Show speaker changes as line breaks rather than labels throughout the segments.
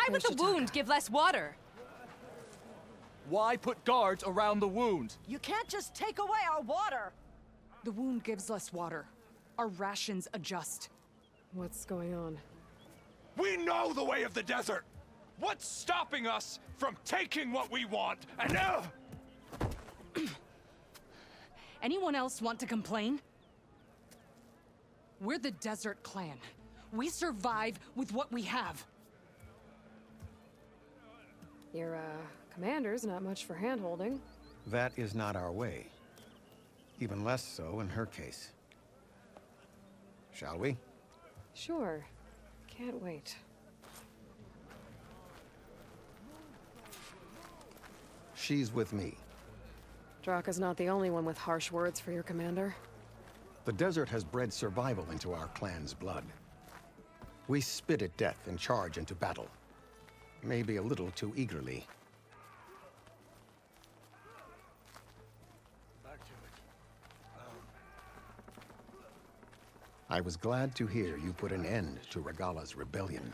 Why would the wound give less water?
Why put guards around the wound?
You can't just take away our water!
The wound gives less water. Our rations adjust.
What's going on?
We know the way of the desert! What's stopping us from taking what we want? And
Anyone else want to complain? We're the Desert Clan. We survive with what we have.
Your, commander's not much for hand-holding.
That is not our way. Even less so in her case. Shall we?
Sure. Can't wait.
She's with me.
Draka's not the only one with harsh words for your commander.
The desert has bred survival into our clan's blood. We spit at death and charge into battle. Maybe a little too eagerly. I was glad to hear you put an end to Regala's rebellion.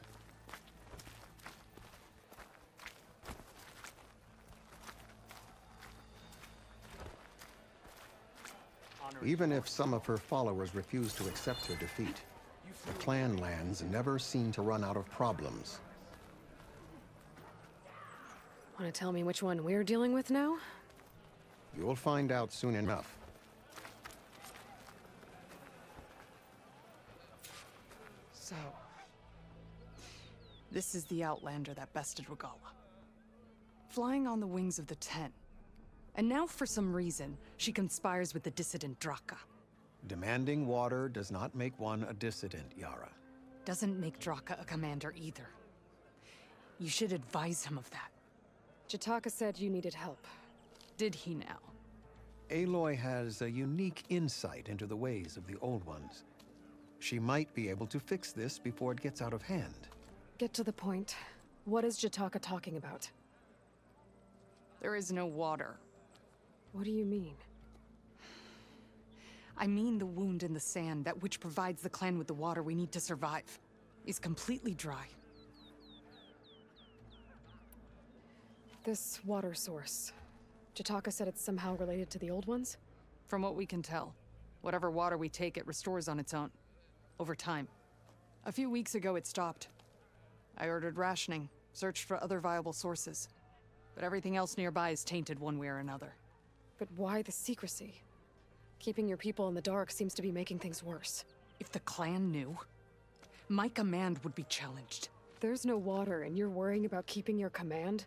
Even if some of her followers refuse to accept her defeat, the clan lands never seem to run out of problems.
Want to tell me which one we're dealing with now?
You'll find out soon enough.
So... this is the Outlander that bested Regala. Flying on the wings of the Ten. And now, for some reason, she conspires with the dissident Draka.
Demanding water does not make one a dissident, Yara.
Doesn't make Draka a commander either. You should advise him of that.
Jataka said you needed help.
Did he now?
Aloy has a unique insight into the ways of the Old Ones. She might be able to fix this before it gets out of hand.
Get to the point. What is Jataka talking about?
There is no water.
What do you mean?
I mean the wound in the sand, that which provides the clan with the water we need to survive, is completely dry.
This water source. Jataka said it's somehow related to the Old Ones?
From what we can tell, whatever water we take, it restores on its own. Over time. A few weeks ago, it stopped. I ordered rationing, searched for other viable sources. But everything else nearby is tainted one way or another.
But why the secrecy? Keeping your people in the dark seems to be making things worse.
If the clan knew, my command would be challenged.
There's no water and you're worrying about keeping your command?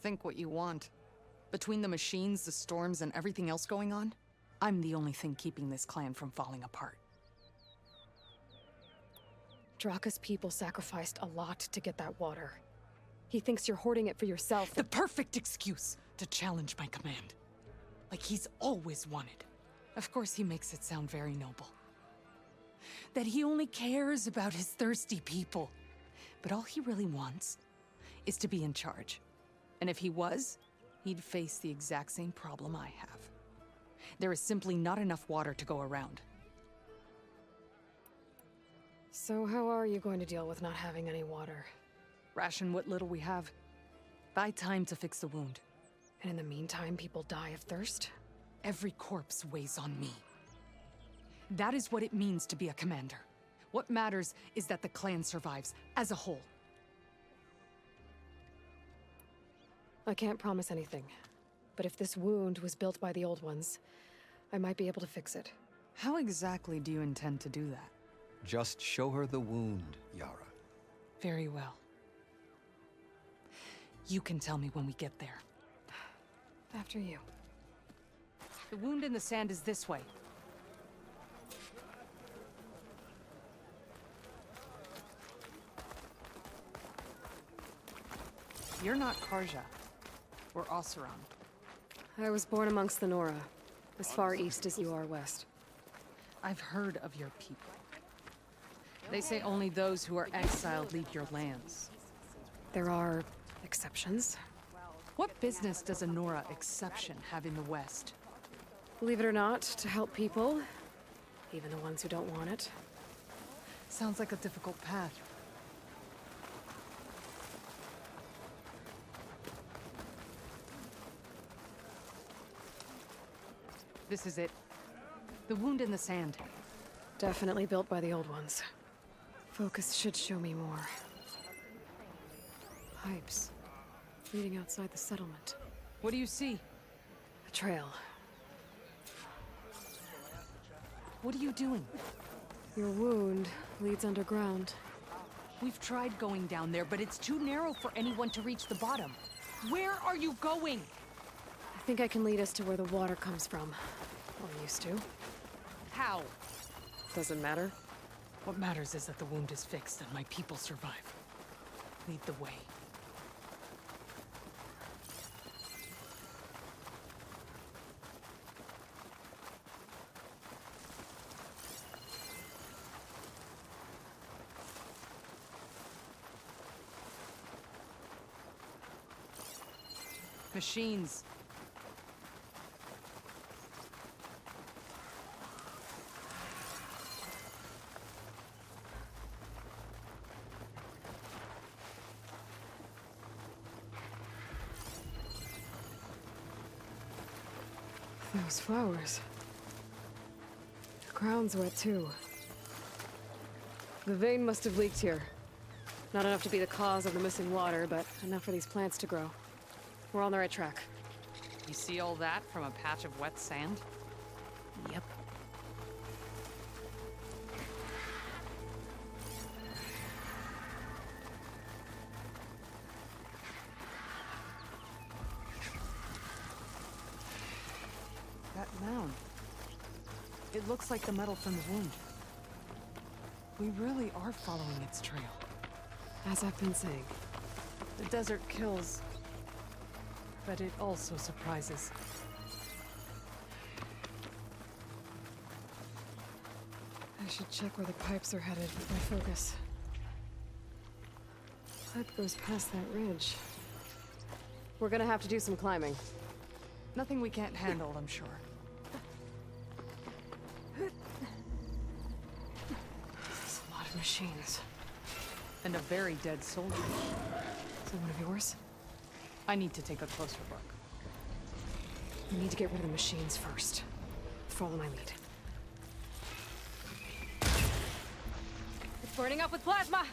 Think what you want. Between the machines, the storms, and everything else going on, I'm the only thing keeping this clan from falling apart.
Draka's people sacrificed a lot to get that water. He thinks you're hoarding it for yourself.
The perfect excuse to challenge my command. Like he's always wanted. Of course he makes it sound very noble. That he only cares about his thirsty people. But all he really wants is to be in charge. And if he was, he'd face the exact same problem I have. There is simply not enough water to go around.
So how are you going to deal with not having any water?
Ration what little we have. Buy time to fix the wound.
And in the meantime, people die of thirst?
Every corpse weighs on me. That is what it means to be a commander. What matters is that the clan survives, as a whole.
I can't promise anything. But if this wound was built by the Old Ones, I might be able to fix it.
How exactly do you intend to do that?
Just show her the wound, Yara.
Very well. You can tell me when we get there.
After you.
The wound in the sand is this way. You're not Karja. We're Oseram.
I was born amongst the Nora, as far east as you are west.
I've heard of your people. They say only those who are exiled leave your lands.
There are exceptions.
What business does a Nora exception have in the West?
Believe it or not, to help people, even the ones who don't want it.
Sounds like a difficult path. This is it. The wound in the sand.
Definitely built by the old ones. Focus should show me more. Pipes. Leading outside the settlement.
What do you see?
A trail.
What are you doing?
Your wound leads underground.
We've tried going down there, but it's too narrow for anyone to reach the bottom. Where are you going?
I think I can lead us to where the water comes from. Or used to.
How?
Doesn't matter.
What matters is that the wound is fixed and my people survive. Lead the way. Machines.
Those flowers. The ground's wet too. The vein must have leaked here. Not enough to be the cause of the missing water, but enough for these plants to grow. We're on the right track.
You see all that from a patch of wet sand?
Yep.
That mound. It looks like the metal from the wound. We really are following its trail.
As I've been saying.
The desert kills, but it also surprises.
I should check where the pipes are headed with my focus. Pipe goes past that ridge. We're gonna have to do some climbing.
Nothing we can't handle, I'm sure.
There's a lot of machines.
And a very dead soldier.
Is that one of yours?
I need to take a closer look.
We need to get rid of the machines first. Follow my lead. It's burning up with plasma!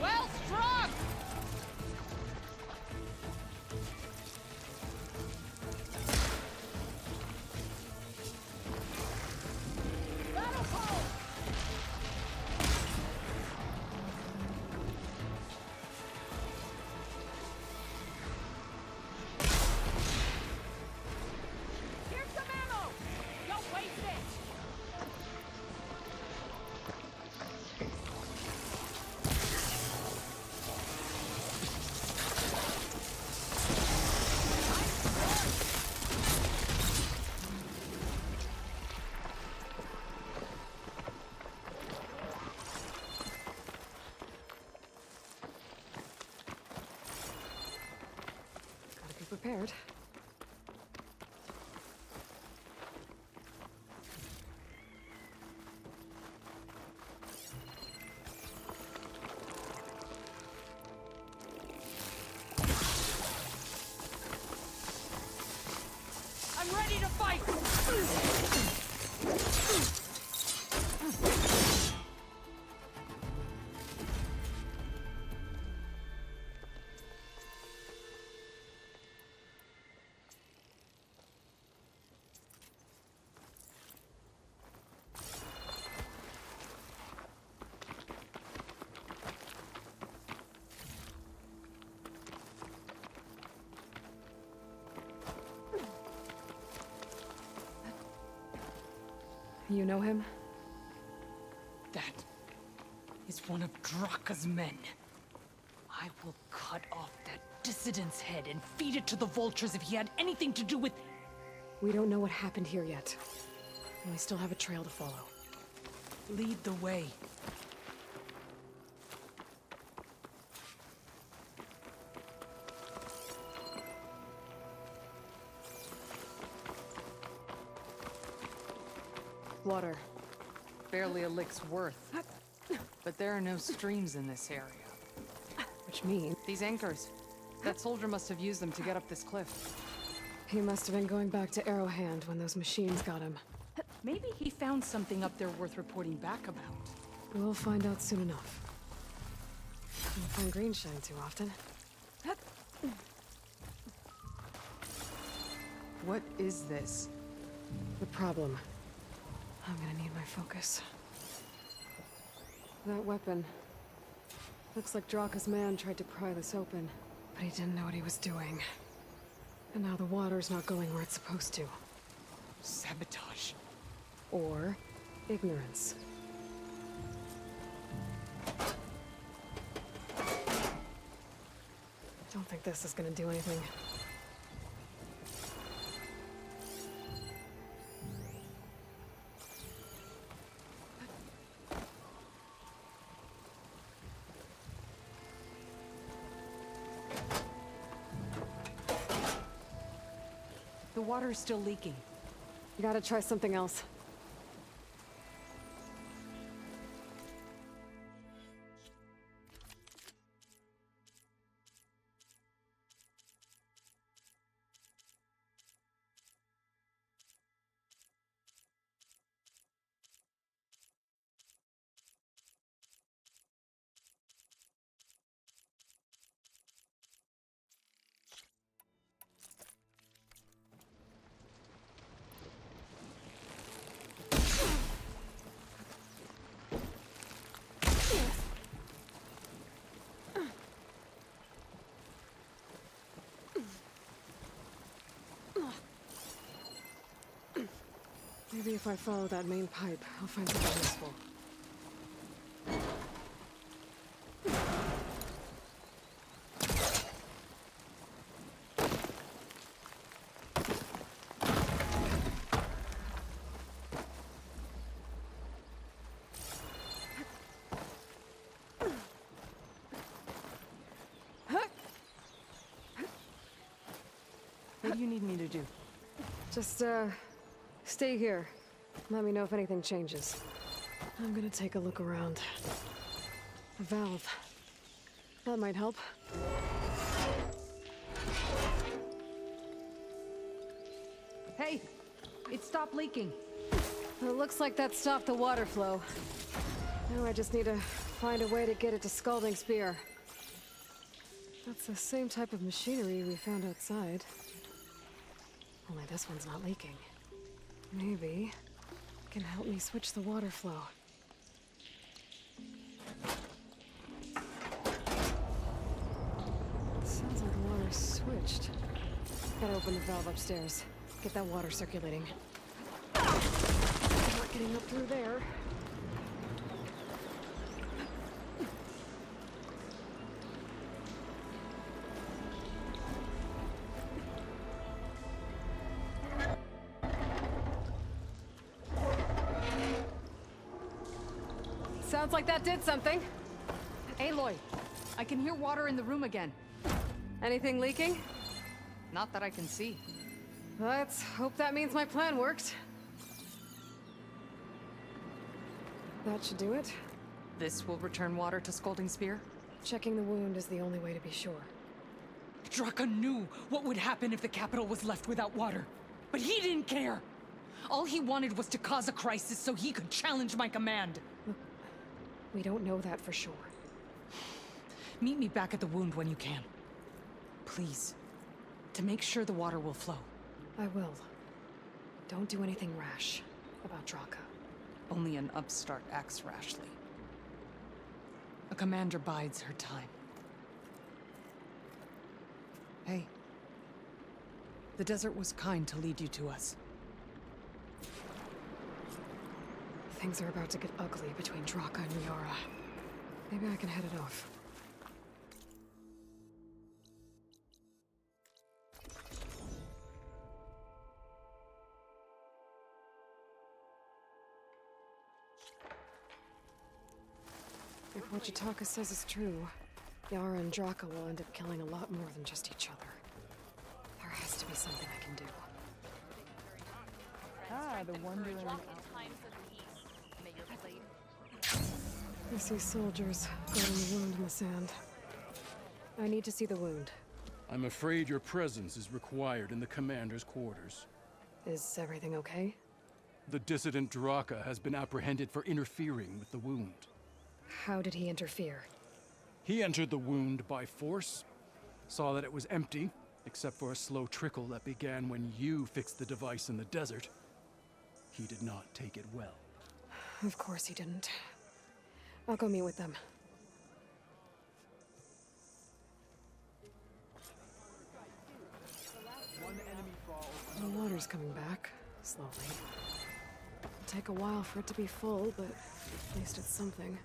Well struck!
Here's some ammo! Don't waste it!
Gotta be prepared.
I'm ready to fight!
You know him?
That is one of Draka's men. I will cut off that dissident's head and feed it to the vultures if he had anything to do with...
We don't know what happened here yet. And we still have a trail to follow.
Lead the way.
Water.
Barely a lick's worth. But there are no streams in this area.
Which means...
These anchors. That soldier must have used them to get up this cliff.
He must have been going back to Arrowhand when those machines got him.
Maybe he found something up there worth reporting back about.
We'll find out soon enough. Don't find green shine too often.
What is this?
The problem. I'm gonna need my focus. That weapon. Looks like Draka's man tried to pry this open, but he didn't know what he was doing. And now the water's not going where it's supposed to.
Sabotage.
Or ignorance. Don't think this is gonna do anything.
The water is still leaking.
You gotta try something else. Maybe if I follow that main pipe, I'll find something useful.
What do you need me to do?
Just, stay here. Let me know if anything changes. I'm gonna take a look around. A valve. That might help.
Hey! It stopped leaking.
It looks like that stopped the water flow. Now I just need to find a way to get it to Scalding Spear. That's the same type of machinery we found outside. Only this one's not leaking. Maybe it can help me switch the water flow. Sounds like the water's switched. Gotta open the valve upstairs. Get that water circulating. Not getting up through there. Sounds like that did something.
Aloy, I can hear water in the room again.
Anything leaking?
Not that I can see.
Let's hope that means my plan worked. That should do it.
This will return water to Scalding Spear?
Checking the wound is the only way to be sure.
Draka knew what would happen if the capital was left without water. But he didn't care! All he wanted was to cause a crisis so he could challenge my command.
Look, we don't know that for sure.
Meet me back at the wound when you can. Please. To make sure the water will flow.
I will. Don't do anything rash about Draka.
Only an upstart acts rashly. A commander bides her time. Hey. The desert was kind to lead you to us.
Things are about to get ugly between Draka and Miara. Maybe I can head it off. If what Yutaka says is true, Yara and Draka will end up killing a lot more than just each other. There has to be something I can do.
The wondering...
I see soldiers guarding the wound in the sand. I need to see the wound.
I'm afraid your presence is required in the commander's quarters.
Is everything okay?
The dissident Draka has been apprehended for interfering with the wound.
How did he interfere?
He entered the wound by force, saw that it was empty, except for a slow trickle that began when you fixed the device in the desert. He did not take it well.
Of course he didn't. I'll go meet with them. The water's coming back, slowly. It'll take a while for it to be full, but at least it's something.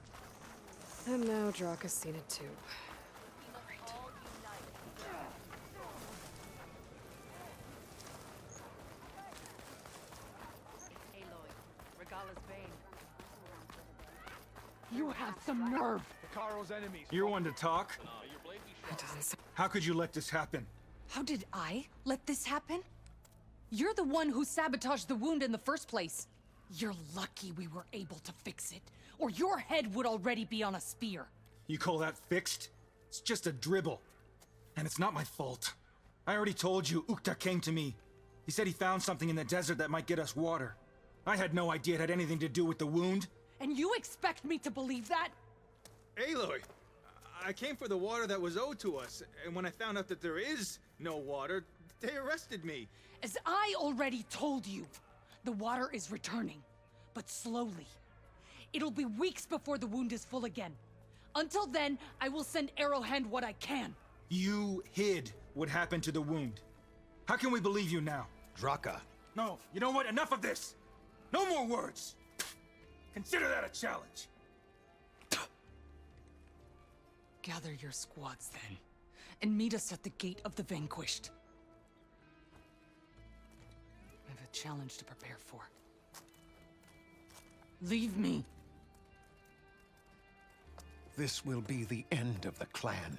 And now Draka's seen it too. Great.
Aloy, Regala's bane.
You have some nerve!
Hikaru's enemies.
You're one to talk.
That doesn't sound...
How could you let this happen?
How did I let this happen? You're the one who sabotaged the wound in the first place. You're lucky we were able to fix it, or your head would already be on a spear.
You call that fixed? It's just a dribble. And it's not my fault. I already told you, Ukta came to me. He said he found something in the desert that might get us water. I had no idea it had anything to do with the wound.
And you expect me to believe that?
Aloy, I came for the water that was owed to us, and when I found out that there is no water, they arrested me.
As I already told you, the water is returning, but slowly. It'll be weeks before the wound is full again. Until then, I will send Arrowhand what I can.
You hid what happened to the wound. How can we believe you now?
Draka.
No, you know what? Enough of this! No more words! Consider that a challenge.
Gather your squads then, and meet us at the Gate of the Vanquished. I have a challenge to prepare for. Leave me.
This will be the end of the clan.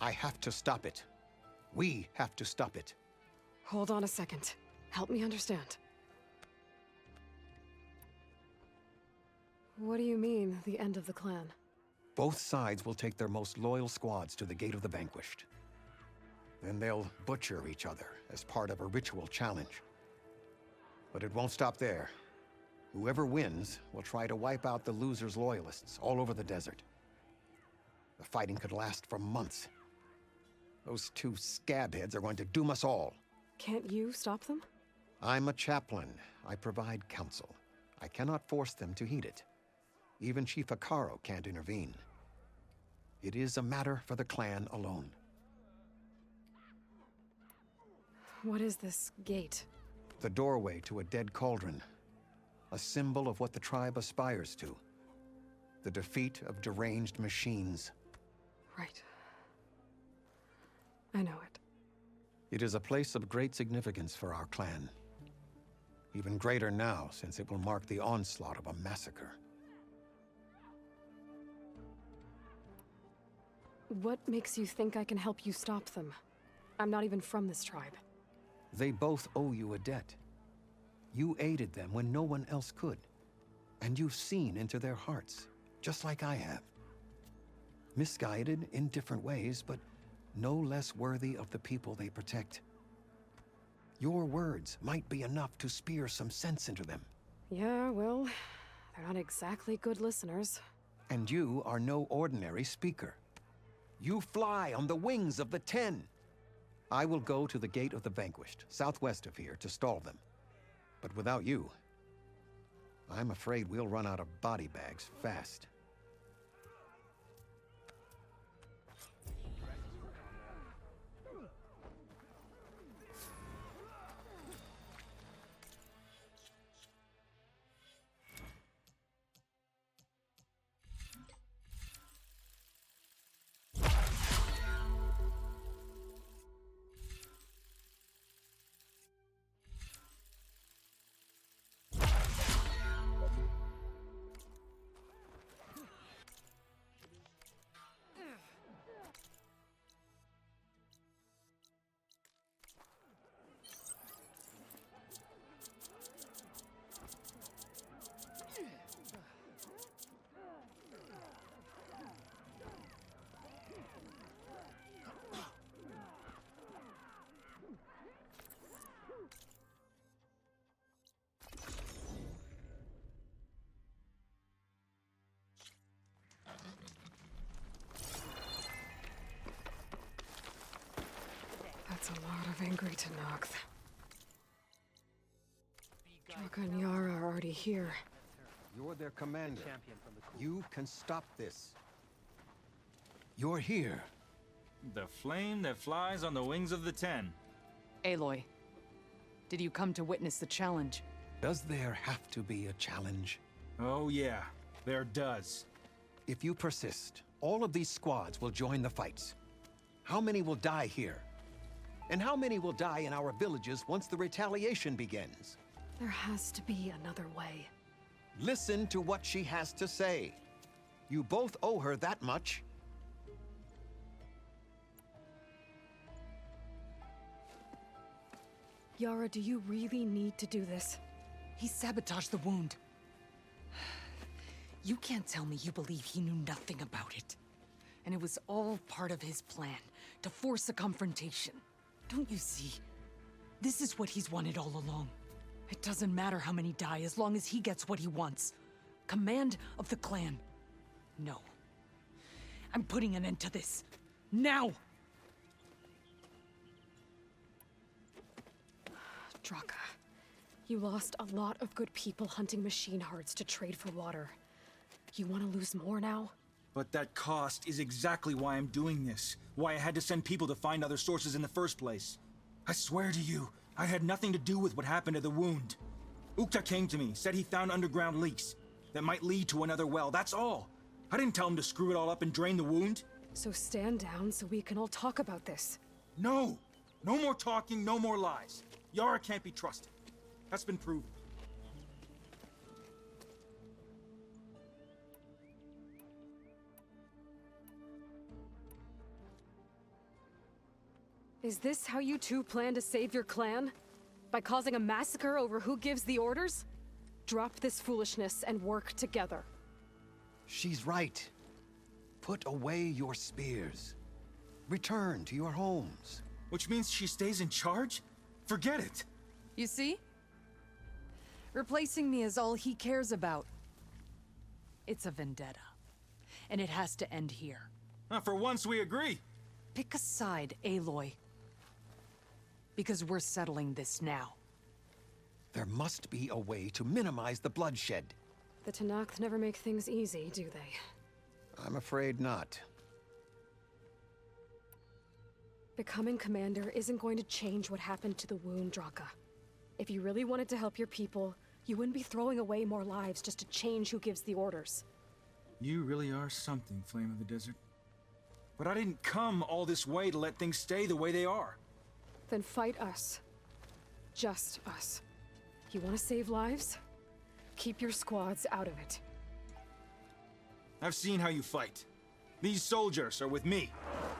I have to stop it. We have to stop it.
Hold on a second. Help me understand. What do you mean, the end of the clan?
Both sides will take their most loyal squads to the Gate of the Vanquished. Then they'll butcher each other as part of a ritual challenge. But it won't stop there. Whoever wins will try to wipe out the loser's loyalists all over the desert. The fighting could last for months. Those two scabheads are going to doom us all.
Can't you stop them?
I'm a chaplain. I provide counsel. I cannot force them to heed it. Even Chief Hikaru can't intervene. It is a matter for the clan alone.
What is this gate?
The doorway to a dead cauldron. A symbol of what the tribe aspires to. The defeat of deranged machines.
Right. I know it.
It is a place of great significance for our clan. Even greater now, since it will mark the onslaught of a massacre.
What makes you think I can help you stop them? I'm not even from this tribe.
They both owe you a debt. You aided them when no one else could. And you've seen into their hearts, just like I have. Misguided in different ways, but no less worthy of the people they protect. Your words might be enough to spear some sense into them.
Yeah, well, they're not exactly good listeners.
And you are no ordinary speaker. You fly on the wings of the 10. I will go to the Gate of the Vanquished, southwest of here, to stall them. But without you, I'm afraid we'll run out of body bags fast.
That's a lot of angry Tenakth. Draka and Yara are already here.
You're their commander. You can stop this. You're here.
The flame that flies on the wings of the Ten.
Aloy, did you come to witness the challenge?
Does there have to be a challenge?
Oh yeah, there does.
If you persist, all of these squads will join the fights. How many will die here? And how many will die in our villages once the retaliation begins?
There has to be another way.
Listen to what she has to say. You both owe her that much.
Yara, do you really need to do this?
He sabotaged the wound. You can't tell me you believe he knew nothing about it. And it was all part of his plan, to force a confrontation. Don't you see? This is what he's wanted all along. It doesn't matter how many die as long as he gets what he wants. Command of the clan. No. I'm putting an end to this. Now!
Draka, you lost a lot of good people hunting machine hearts to trade for water. You want to lose more now?
But that cost is exactly why I'm doing this. Why I had to send people to find other sources in the first place. I swear to you, I had nothing to do with what happened to the wound. Ukta came to me, said he found underground leaks that might lead to another well, that's all. I didn't tell him to screw it all up and drain the wound.
So stand down so we can all talk about this.
No! No more talking, no more lies. Yara can't be trusted. That's been proven.
Is this how you two plan to save your clan? By causing a massacre over who gives the orders? Drop this foolishness and work together.
She's right. Put away your spears. Return to your homes.
Which means she stays in charge? Forget it!
You see? Replacing me is all he cares about. It's a vendetta. And it has to end here.
For once we agree.
Pick a side, Aloy. Because we're settling this now.
There must be a way to minimize the bloodshed.
The Tenakth never make things easy, do they?
I'm afraid not.
Becoming commander isn't going to change what happened to the wound, Draka. If you really wanted to help your people, you wouldn't be throwing away more lives just to change who gives the orders.
You really are something, Flame of the Desert. But I didn't come all this way to let things stay the way they are.
Then fight us. Just us. You want to save lives? Keep your squads out of it.
I've seen how you fight. These soldiers are with me.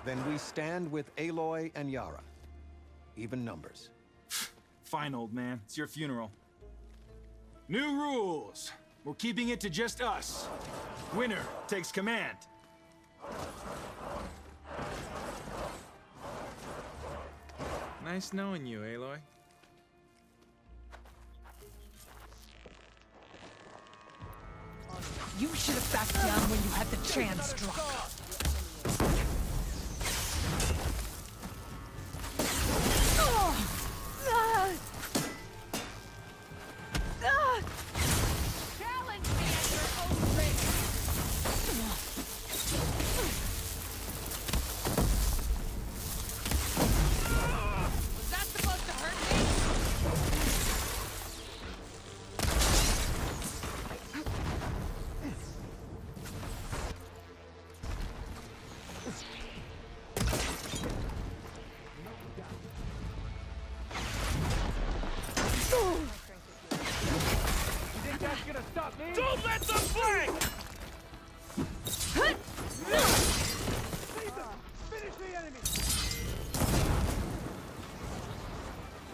Then we stand with Aloy and Yara. Even numbers.
Fine, old man. It's your funeral. New rules. We're keeping it to just us. Winner takes command.
Nice knowing you, Aloy.
You should have backed down when you had the chance, Draka.
Challenge me at your own risk. Was that supposed to hurt me?
Don't let them flank!
Finish the enemy!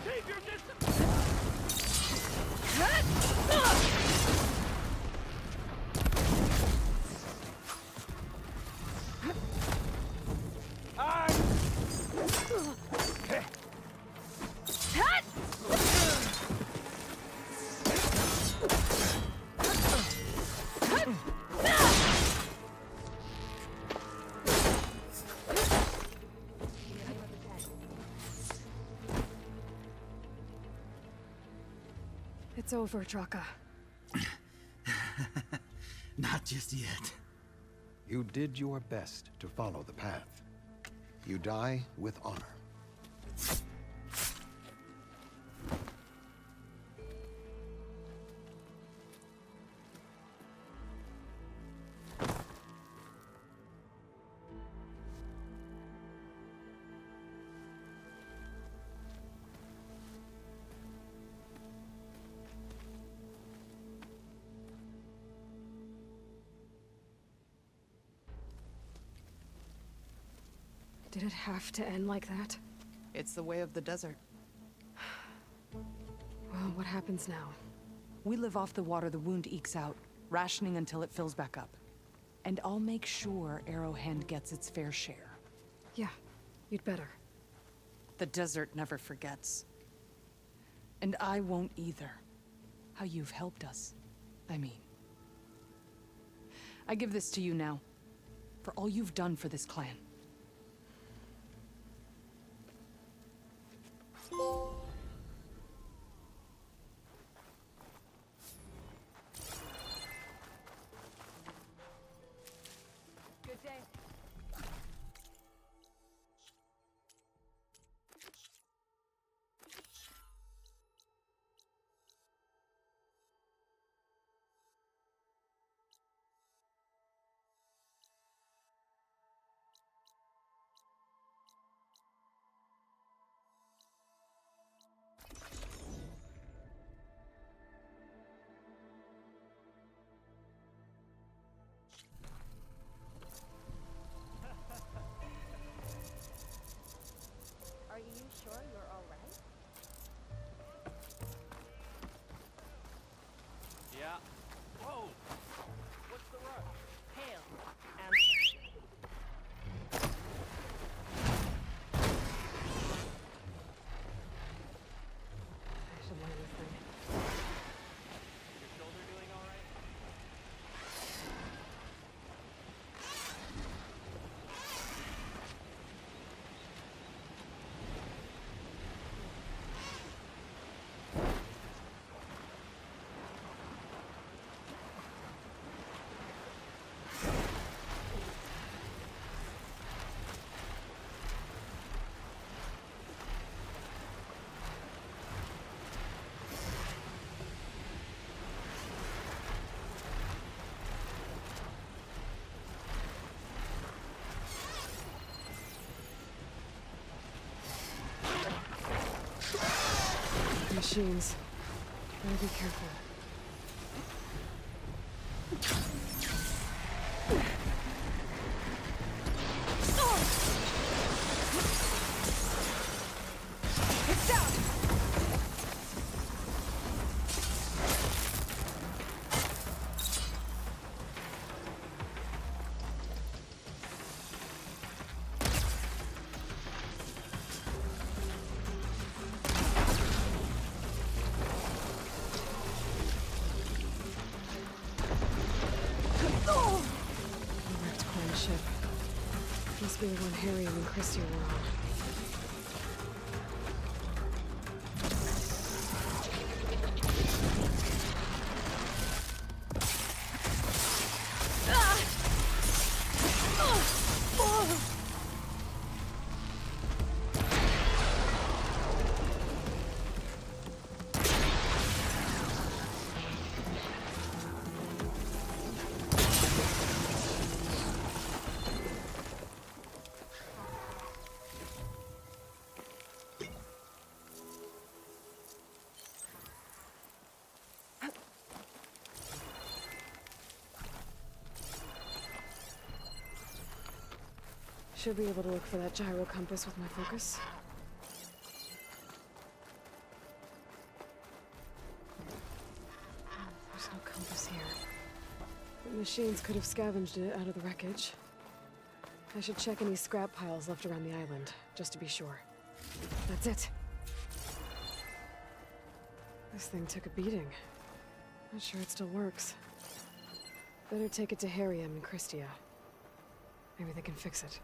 Keep your distance!
It's over, Draka.
Not just yet.
You did your best to follow the path. You die with honor.
Did it have to end like that?
It's the way of the desert.
Well, what happens now?
We live off the water the wound ekes out, rationing until it fills back up. And I'll make sure Arrowhand gets its fair share.
Yeah, you'd better.
The desert never forgets. And I won't either. How you've helped us, I mean. I give this to you now, for all you've done for this clan.
Good day.
Are you sure you're all right?
Yeah. Whoa! What's the rush?
Hail, ancestor.
I should learn this thing.
Your shoulder doing all right?
Machines. Better be careful.
It's down!
The wrecked clan ship. Must be the one Harry and Christy were on. Should be able to look for that gyro compass with my focus. There's no compass here. The machines could have scavenged it out of the wreckage. I should check any scrap piles left around the island, just to be sure. That's it. This thing took a beating. Not sure it still works. Better take it to Harriam and Christia. Maybe they can fix it.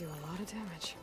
do a lot of damage.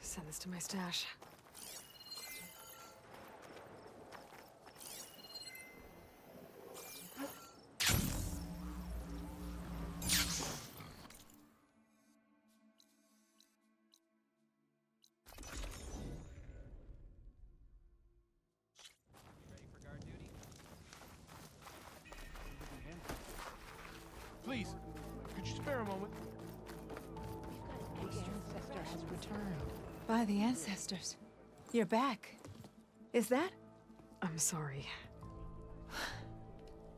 Send this to my stash.
Please, could you spare a moment?
The ancestor has returned. By the ancestors. You're back. Is that?
I'm sorry.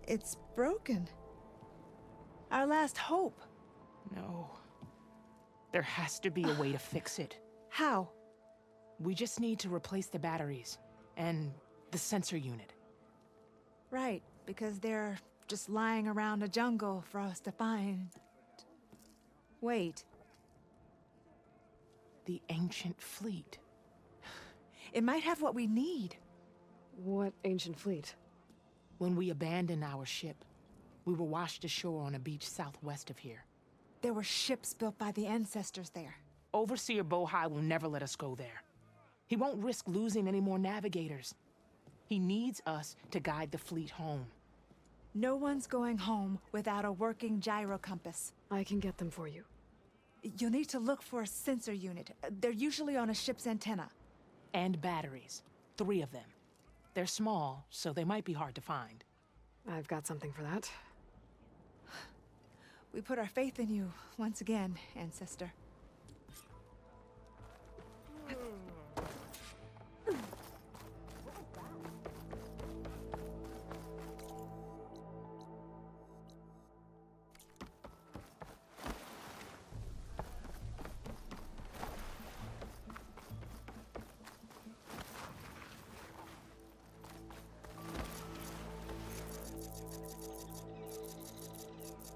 It's broken. Our last hope.
No. There has to be a way to fix it.
How?
We just need to replace the batteries and the sensor unit.
Right, because they're just lying around a jungle for us to find. Wait.
The ancient fleet.
It might have what we need.
What ancient fleet?
When we abandoned our ship, we were washed ashore on a beach southwest of here.
There were ships built by the ancestors there.
Overseer Bohai will never let us go there. He won't risk losing any more navigators. He needs us to guide the fleet home.
No one's going home without a working gyro compass.
I can get them for you.
You'll need to look for a sensor unit. They're usually on a ship's antenna.
And batteries. 3 of them. They're small, so they might be hard to find.
I've got something for that.
We put our faith in you once again, Ancestor.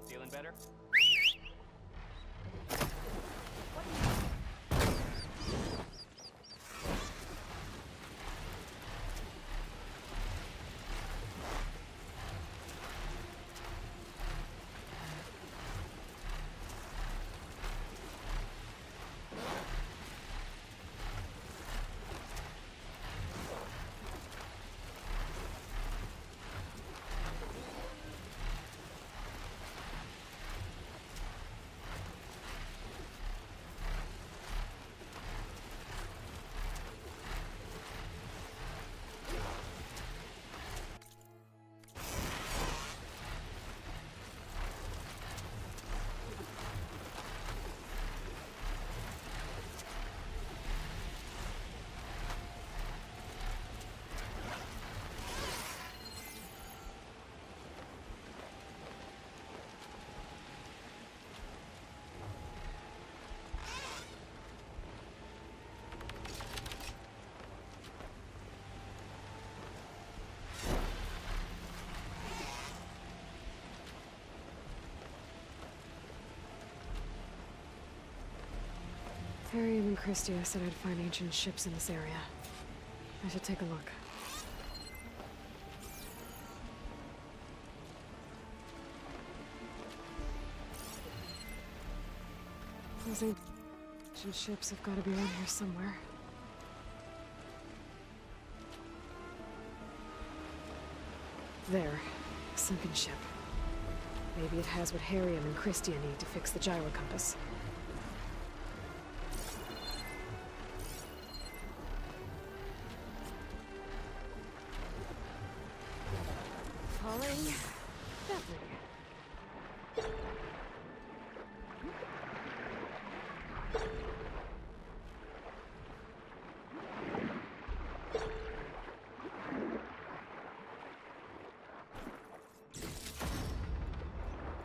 Feeling better?
Therian and Christia said I'd find ancient ships in this area. I should take a look. Those ancient ships have got to be around here somewhere. There. A sunken ship. Maybe it has what Harriam and Christia need to fix the gyro compass. Falling gently.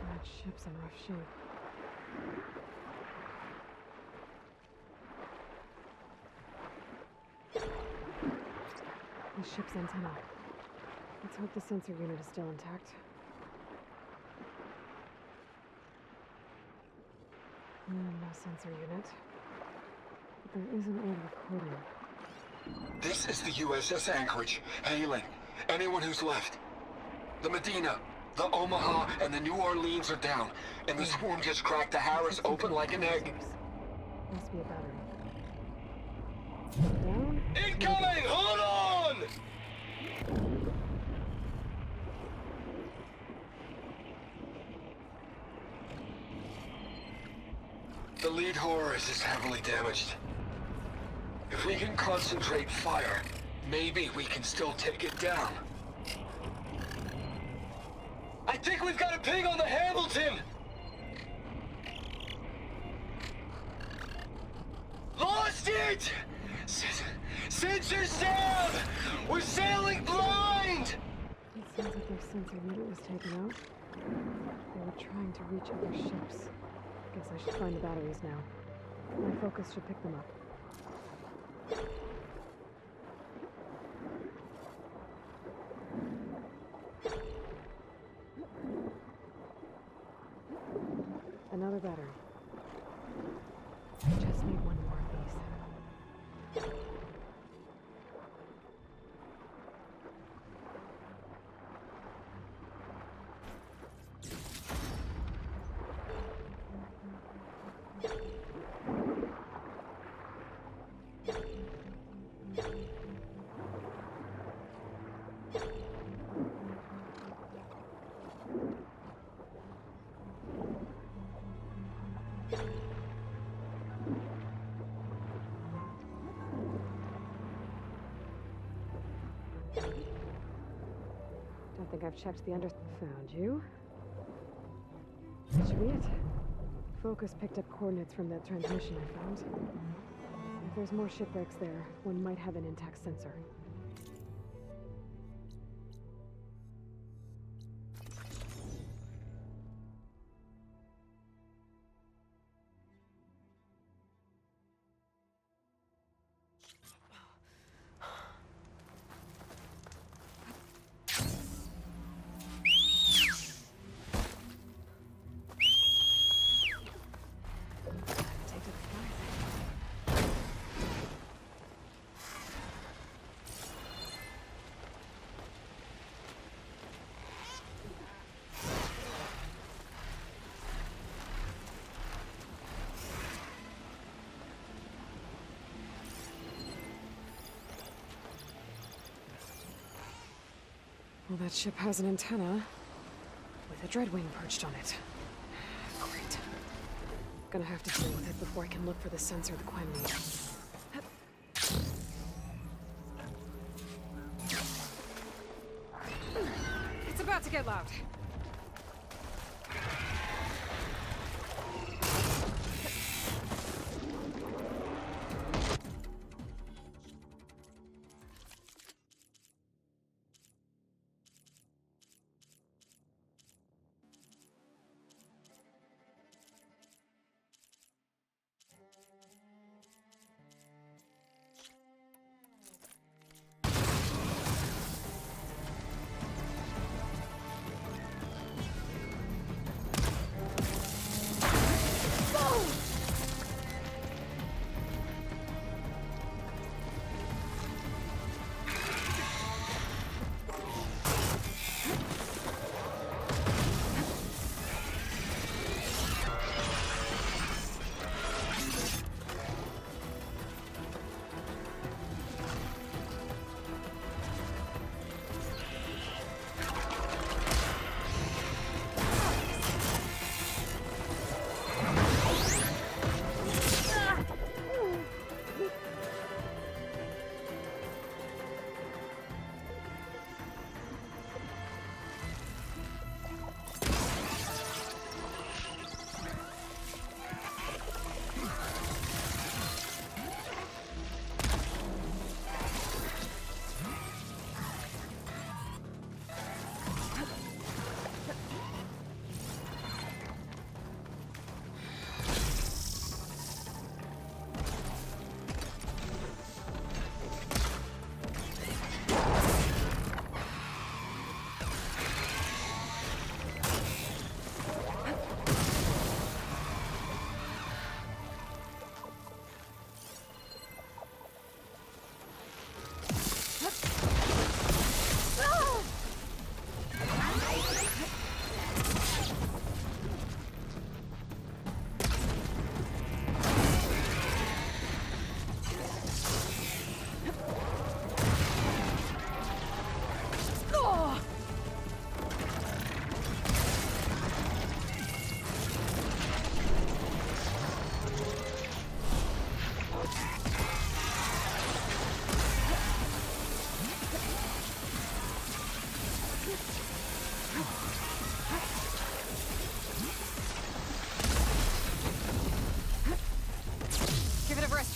That ship's in rough shape. The ship's antenna. Let's hope the sensor unit is still intact. No sensor unit. But there is an old recording.
This is the USS Anchorage. Hailing. Anyone who's left. The Medina, the Omaha, and the New Orleans are down. And the swarm just cracked the Harris open like an egg.
Must be a battery. Down.
Incoming! Hold on! The lead Horus is heavily damaged. If we can concentrate fire, maybe we can still take it down. I think we've got a ping on the Hamilton! Lost it! Sensors down! We're sailing blind!
It sounds like their sensor unit was taken out. They were trying to reach other ships. Guess I should find the batteries now. My focus should pick them up. Another battery. I just need one more of these. Don't think I've checked the under... Found you. That should be it. Focus picked up coordinates from that transmission I found. If there's more shipwrecks there, one might have an intact sensor. Well, that ship has an antenna with a dreadwing perched on it. Great. Gonna have to deal with it before I can look for the sensor the Quen need. It's about to get loud.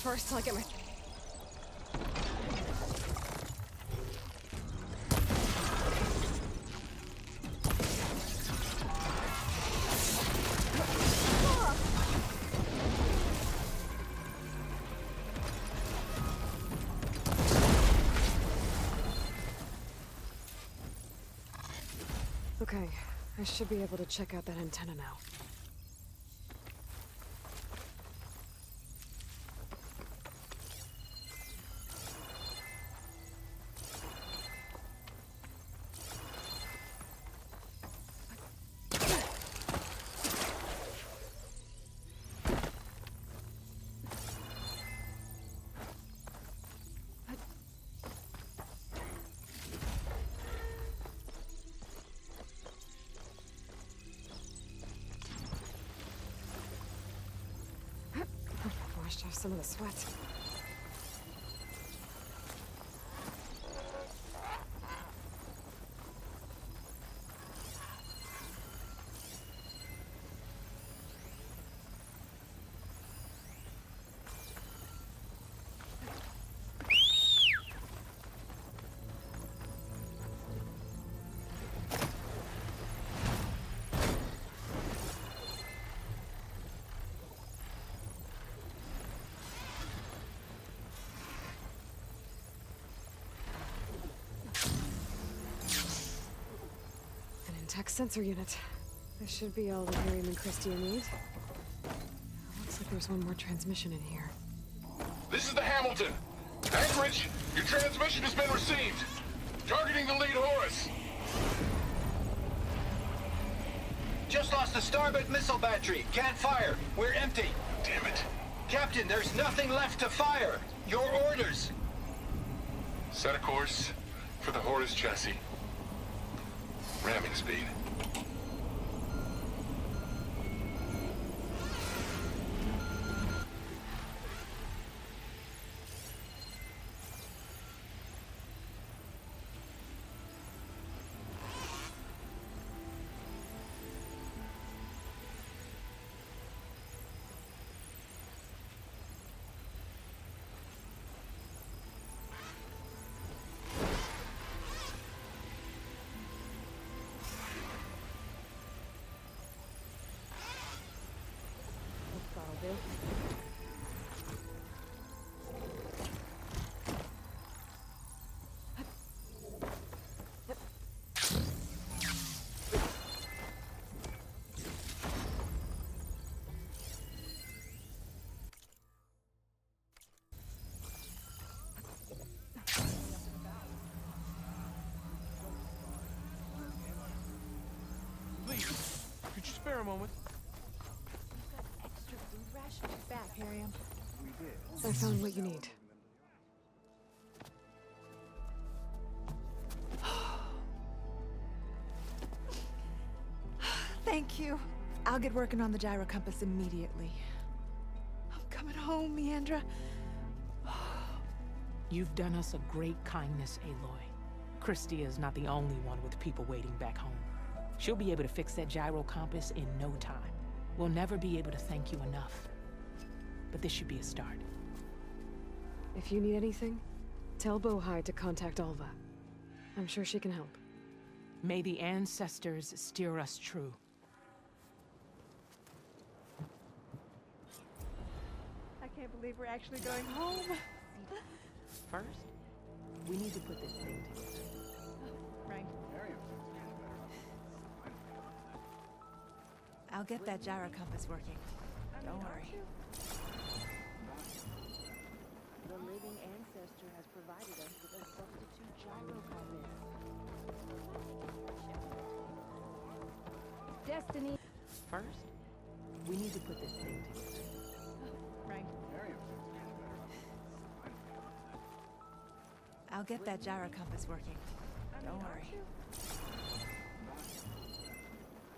first till I get my... Okay, I should be able to check out that antenna now. Washed off some of the sweat. Tech sensor unit. This should be all the Miriam and Christia need. Looks like there's one more transmission in here.
This is the Hamilton. Anchorage, your transmission has been received. Targeting the lead Horus.
Just lost the starboard missile battery. Can't fire. We're empty.
Damn it.
Captain, there's nothing left to fire. Your orders.
Set a course for the Horus chassis. Ramming speed.
Please, could you spare a moment?
Extra food rations back, Miriam.
I found what you need.
Thank you. I'll get working on the gyro compass immediately. I'm coming home, Meandra.
You've done us a great kindness, Aloy. Christia is not the only one with people waiting back home. She'll be able to fix that gyro compass in no time. We'll never be able to thank you enough. But this should be a start.
If you need anything, tell Bohai to contact Alva. I'm sure she can help.
May the ancestors steer us true.
I can't believe we're actually going home.
First, we need to put this thing together.
Right.
I'll get that gyro compass working. Don't worry.
The living ancestor has provided us with a substitute gyro compass. Destiny.
First, we need to put this thing together.
Right.
I'll get that gyro compass working. Don't worry.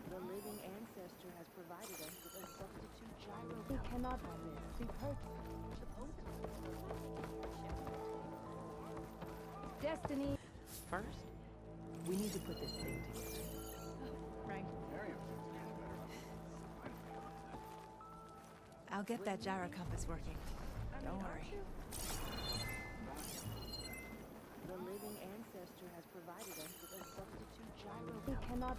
The living ancestor has provided us with a substitute gyro compass. We cannot be Destiny.
First, we need to put this thing together.
Right.
I'll get that gyro compass working. Don't worry.
The living ancestor has provided us with a substitute gyro. We cannot.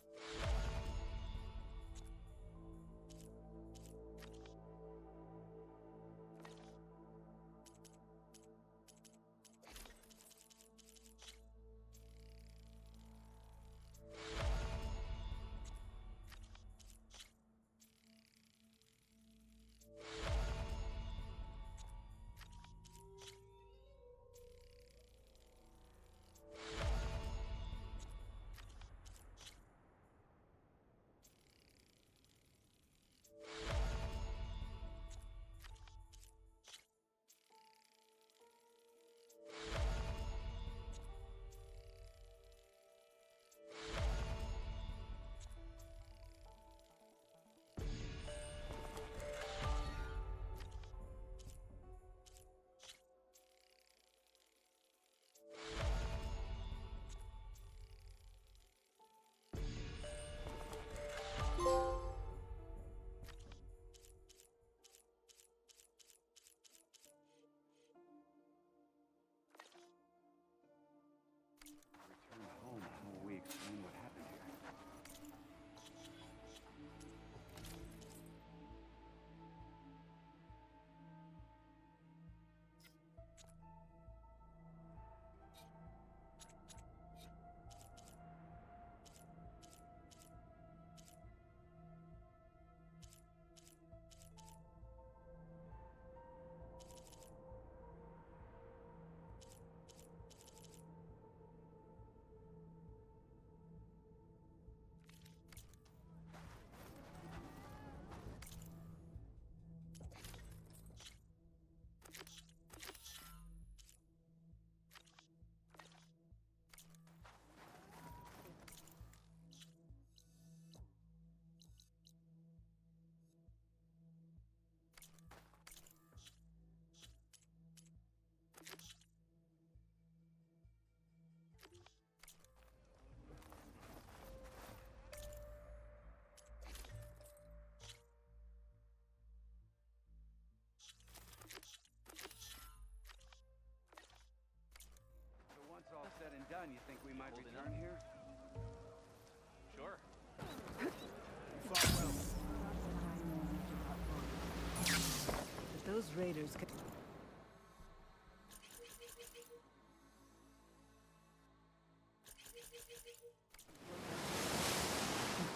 All said and done, you think we might return here?
Sure.
Those raiders could.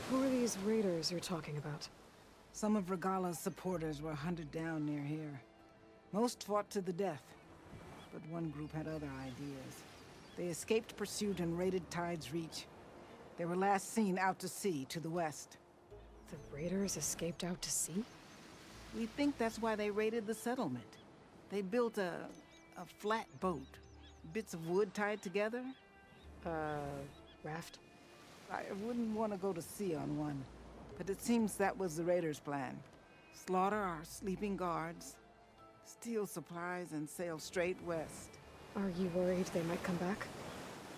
Who are these raiders you're talking about?
Some of Regala's supporters were hunted down near here. Most fought to the death, but one group had other ideas. They escaped pursuit and raided Tide's Reach. They were last seen out to sea, to the west.
The raiders escaped out to sea?
We think that's why they raided the settlement. They built a flat boat. Bits of wood tied together.
Raft?
I wouldn't want to go to sea on one, but it seems that was the raiders' plan. Slaughter our sleeping guards, steal supplies, and sail straight west.
Are you worried they might come back?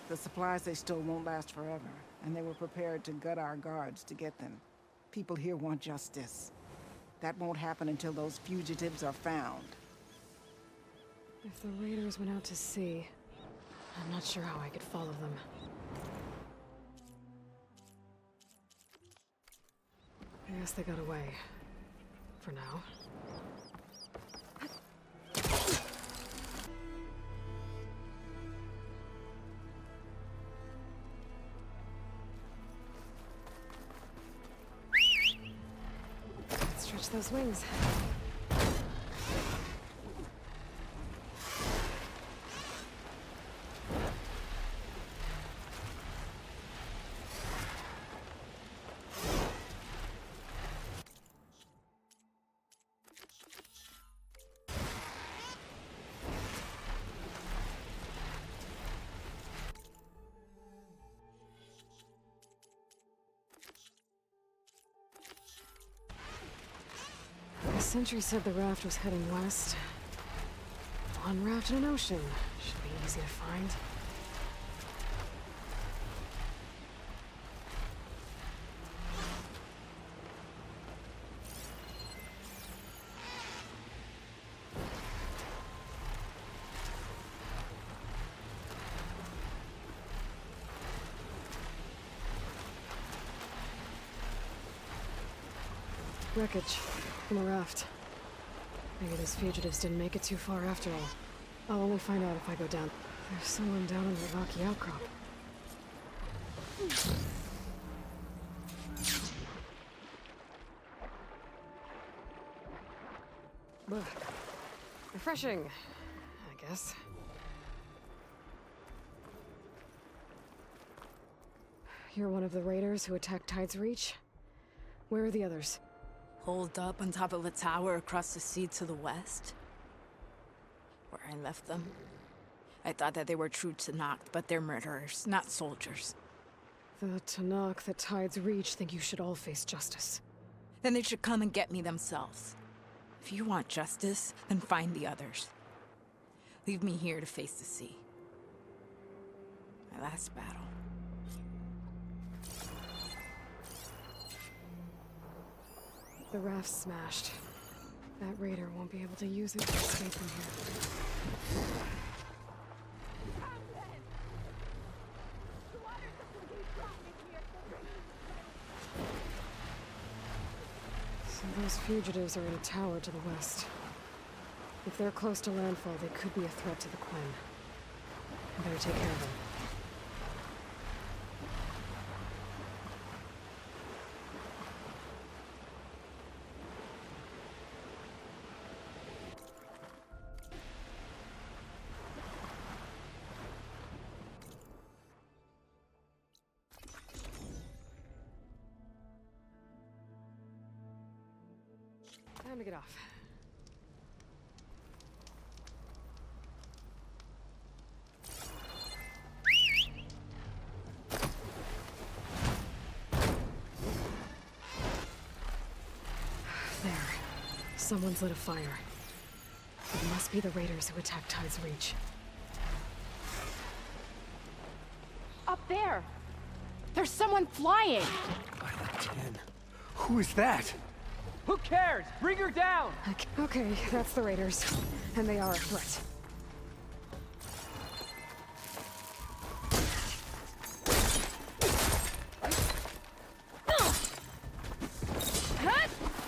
The supplies they stole won't last forever, and they were prepared to gut our guards to get them. People here want justice. That won't happen until those fugitives are found.
If the raiders went out to sea, I'm not sure how I could follow them. I guess they got away. For now. Stretch those wings. The sentry said the raft was heading west. One raft in an ocean. Should be easy to find. Wreckage from a raft. Maybe those fugitives didn't make it too far after all. I'll only find out if I go down. There's someone down in the rocky outcrop. Ugh. Refreshing, I guess. You're one of the raiders who attacked Tide's Reach? Where are the others?
Holed up on top of a tower across the sea to the west. Where I left them. I thought that they were true Tanakh, but they're murderers, not soldiers.
The Tanakh that Tide's Reach think you should all face justice.
Then they should come and get me themselves. If you want justice, then find the others. Leave me here to face the sea. My last battle.
The raft's smashed. That raider won't be able to use it to escape from here. So those fugitives are in a tower to the west. If they're close to landfall, they could be a threat to the Quen. I better take care of them. Time to get off. There. Someone's lit a fire. It must be the raiders who attacked Tide's Reach.
Up there! There's someone flying!
Pilot 10. Who is that? Who cares? Bring her down!
Okay, that's the raiders. And they are a threat.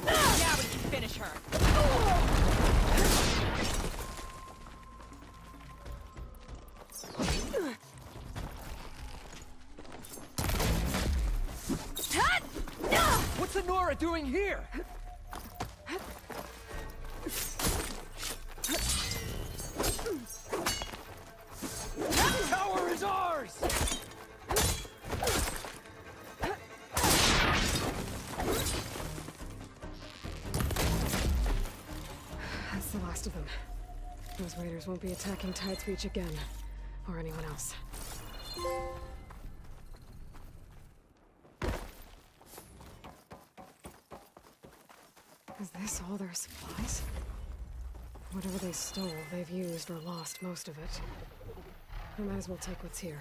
Now we can finish her!
What's Honora doing here? The tower is ours!
That's the last of them. Those raiders won't be attacking Tide's Reach again. Or anyone else. Is this all their supplies? Whatever they stole, they've used or lost most of it. I might as well take what's here.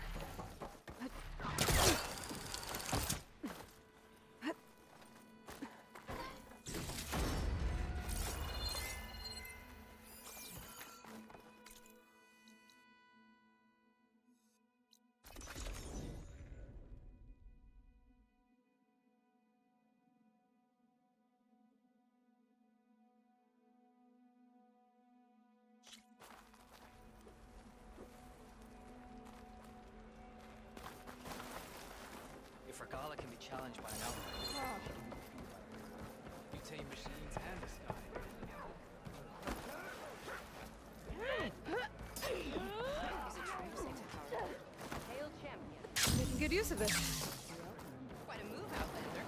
If Regala can be challenged by an outfit, mutate machines and the sky.
Hail champion.
Making good use of this.
Quite a move, Outlander.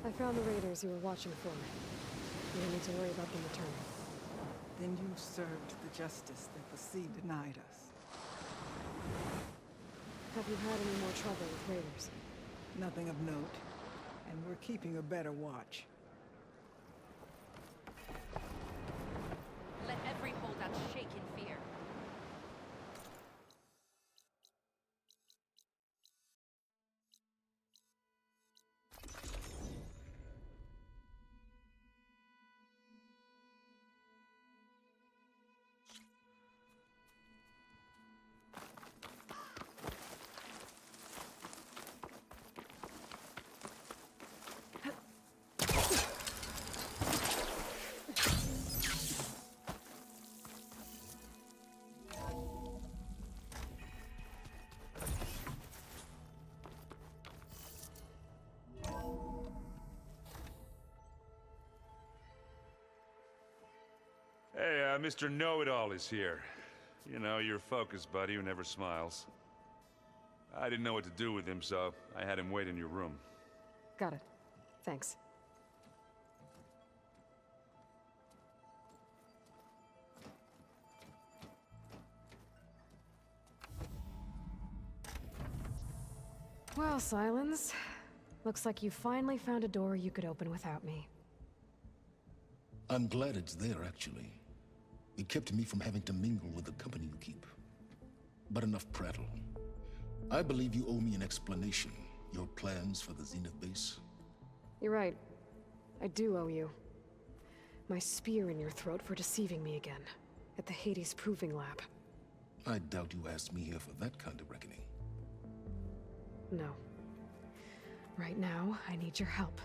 I found the raiders you were watching for. You don't need to worry about them returning.
Then you served the justice that the sea denied us.
Have you had any more trouble with raiders?
Nothing of note, and we're keeping a better watch.
Let every holdout shake in fear.
Yeah, Mr. Know-It-All is here. You know, your focus buddy who never smiles. I didn't know what to do with him, so I had him wait in your room.
Got it. Thanks. Well, Silence. Looks like you finally found a door you could open without me.
I'm glad it's there, actually. It kept me from having to mingle with the company you keep. But enough prattle. I believe you owe me an explanation. Your plans for the Zenith base?
You're right. I do owe you. My spear in your throat for deceiving me again. At the Hades Proving Lab.
I doubt you asked me here for that kind of reckoning.
No. Right now, I need your help.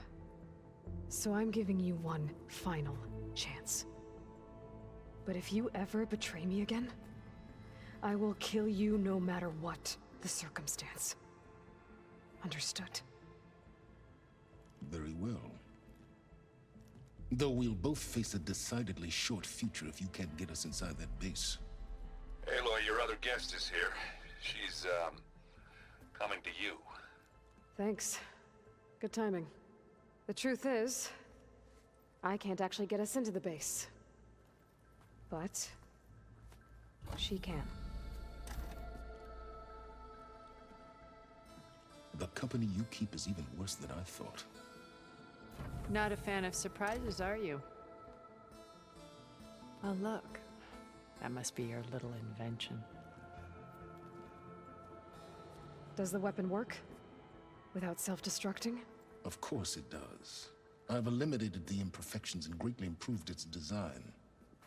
So I'm giving you one final chance. But if you ever betray me again, I will kill you no matter what the circumstance. Understood?
Very well. Though we'll both face a decidedly short future if you can't get us inside that base.
Aloy, your other guest is here. She's, coming to you.
Thanks. Good timing. The truth is, I can't actually get us into the base. But she can.
The company you keep is even worse than I thought.
Not a fan of surprises, are you? Oh, look.
That must be your little invention.
Does the weapon work? Without self-destructing?
Of course it does. I've eliminated the imperfections and greatly improved its design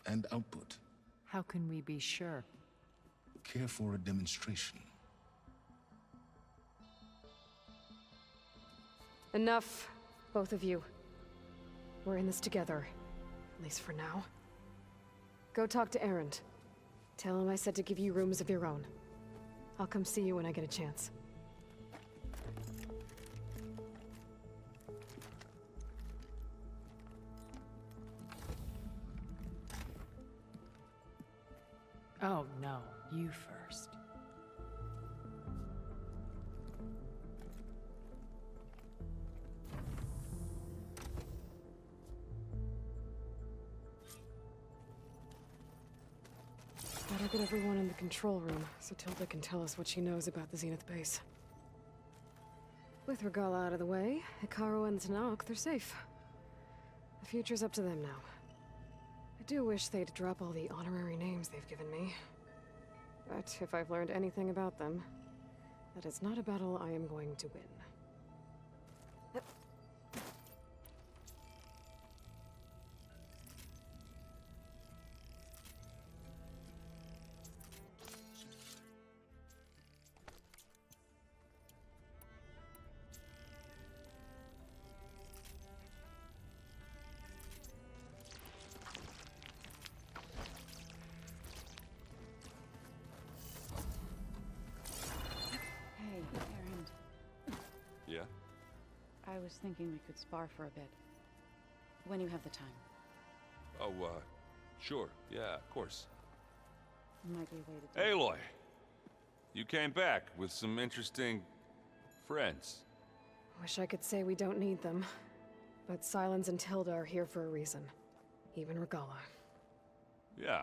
and output.
How can we be sure?
Care for a demonstration?
Enough, both of you. We're in this together, at least for now. Go talk to Erend. Tell him I said to give you rooms of your own. I'll come see you when I get a chance.
Oh, no. You first.
Better get everyone in the control room, so Tilda can tell us what she knows about the Zenith base. With Regala out of the way, Hikaru and Tanakh, they're safe. The future's up to them now. I do wish they'd drop all the honorary names they've given me. But if I've learned anything about them, that is not a battle I am going to win.
Hey, Erend.
Yeah?
I was thinking we could spar for a bit. When you have the time.
Oh, sure. Yeah, of course.
Might be a way to do it.
Aloy! You came back with some interesting friends.
Wish I could say we don't need them. But Silence and Tilda are here for a reason. Even Regala.
Yeah.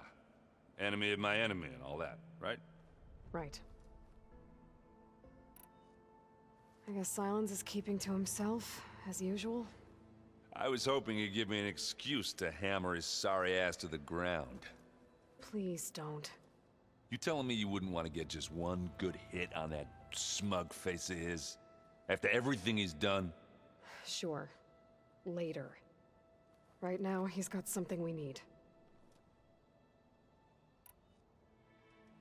Enemy of my enemy and all that, right?
Right. I guess Silence is keeping to himself, as usual.
I was hoping he'd give me an excuse to hammer his sorry ass to the ground.
Please don't.
You telling me you wouldn't want to get just one good hit on that smug face of his? After everything he's done?
Sure. Later. Right now, he's got something we need.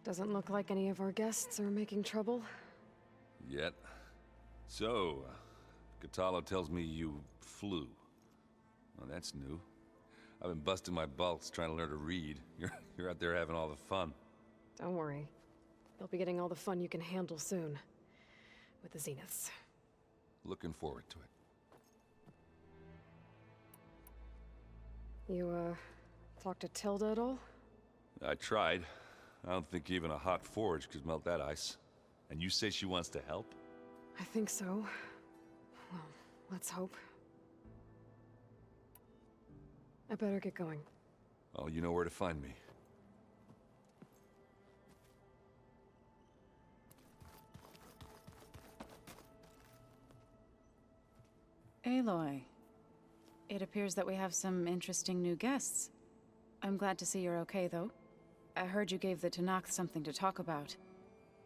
Doesn't look like any of our guests are making trouble.
Yet. So, Katala tells me you flew. Well, that's new. I've been busting my balls trying to learn to read. You're out there having all the fun.
Don't worry. You'll be getting all the fun you can handle soon. With the Zeniths.
Looking forward to it.
You, talked to Tilda at all?
I tried. I don't think even a hot forge could melt that ice. And you say she wants to help?
I think so. Well, let's hope. I better get going.
Oh, you know where to find me.
Aloy, it appears that we have some interesting new guests. I'm glad to see you're okay, though. I heard you gave the Tenakth something to talk about.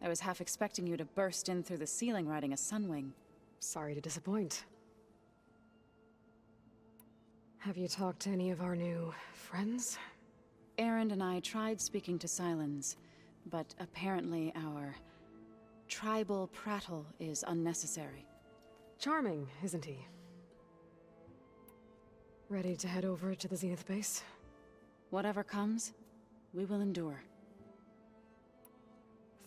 I was half expecting you to burst in through the ceiling riding a sunwing.
Sorry to disappoint. Have you talked to any of our new friends?
Aaron and I tried speaking to Sylens, but apparently our tribal prattle is unnecessary.
Charming, isn't he? Ready to head over to the Zenith base?
Whatever comes, we will endure.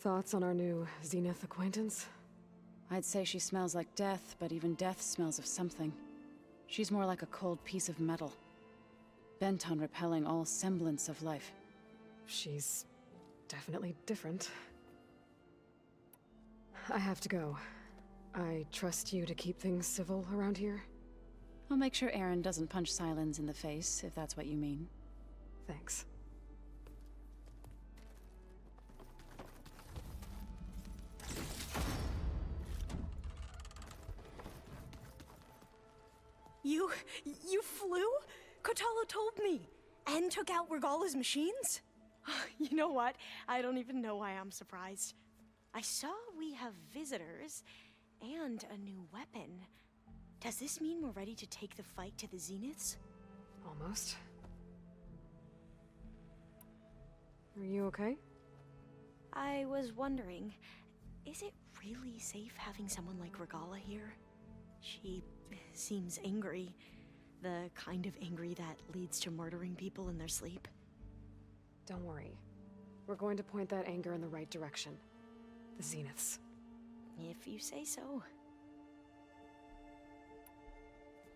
Thoughts on our new Zenith acquaintance?
I'd say she smells like death, but even death smells of something. She's more like a cold piece of metal, bent on repelling all semblance of life.
She's definitely different. I have to go. I trust you to keep things civil around here?
I'll make sure Aaron doesn't punch Sylens in the face, if that's what you mean.
Thanks.
You flew? Kotala told me. And took out Regalla's machines? You know what? I don't even know why I'm surprised. I saw we have visitors and a new weapon. Does this mean we're ready to take the fight to the Zeniths?
Almost. Are you okay?
I was wondering, is it really safe having someone like Regalla here? She seems angry. The kind of angry that leads to murdering people in their sleep.
Don't worry. We're going to point that anger in the right direction. The Zeniths.
If you say so.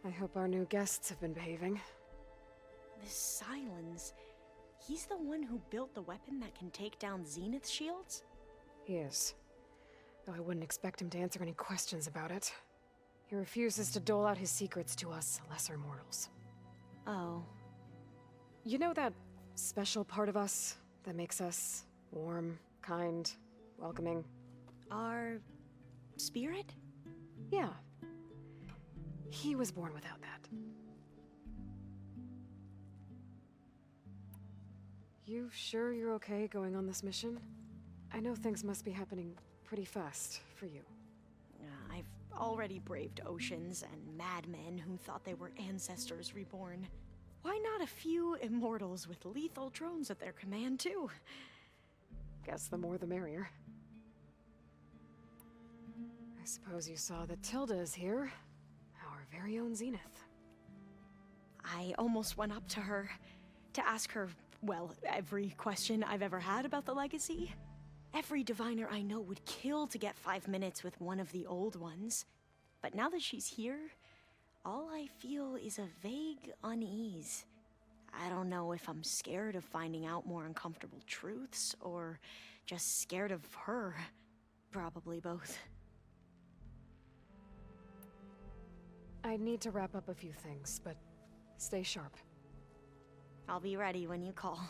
I hope our new guests have been behaving.
This Sylens, he's the one who built the weapon that can take down Zenith shields?
He is. Though I wouldn't expect him to answer any questions about it. He refuses to dole out his secrets to us lesser mortals.
Oh.
You know that special part of us that makes us warm, kind, welcoming?
Our spirit?
Yeah. He was born without that. You sure you're okay going on this mission? I know things must be happening pretty fast for you.
I've already braved oceans and madmen who thought they were ancestors reborn. Why not a few immortals with lethal drones at their command, too?
Guess the more the merrier. I suppose you saw that Tilda is here. Our very own Zenith.
I almost went up to her to ask her, well, every question I've ever had about the legacy. Every diviner I know would kill to get 5 minutes with one of the old ones. But now that she's here, all I feel is a vague unease. I don't know if I'm scared of finding out more uncomfortable truths, or just scared of her. Probably both.
I need to wrap up a few things, but stay sharp.
I'll be ready when you call.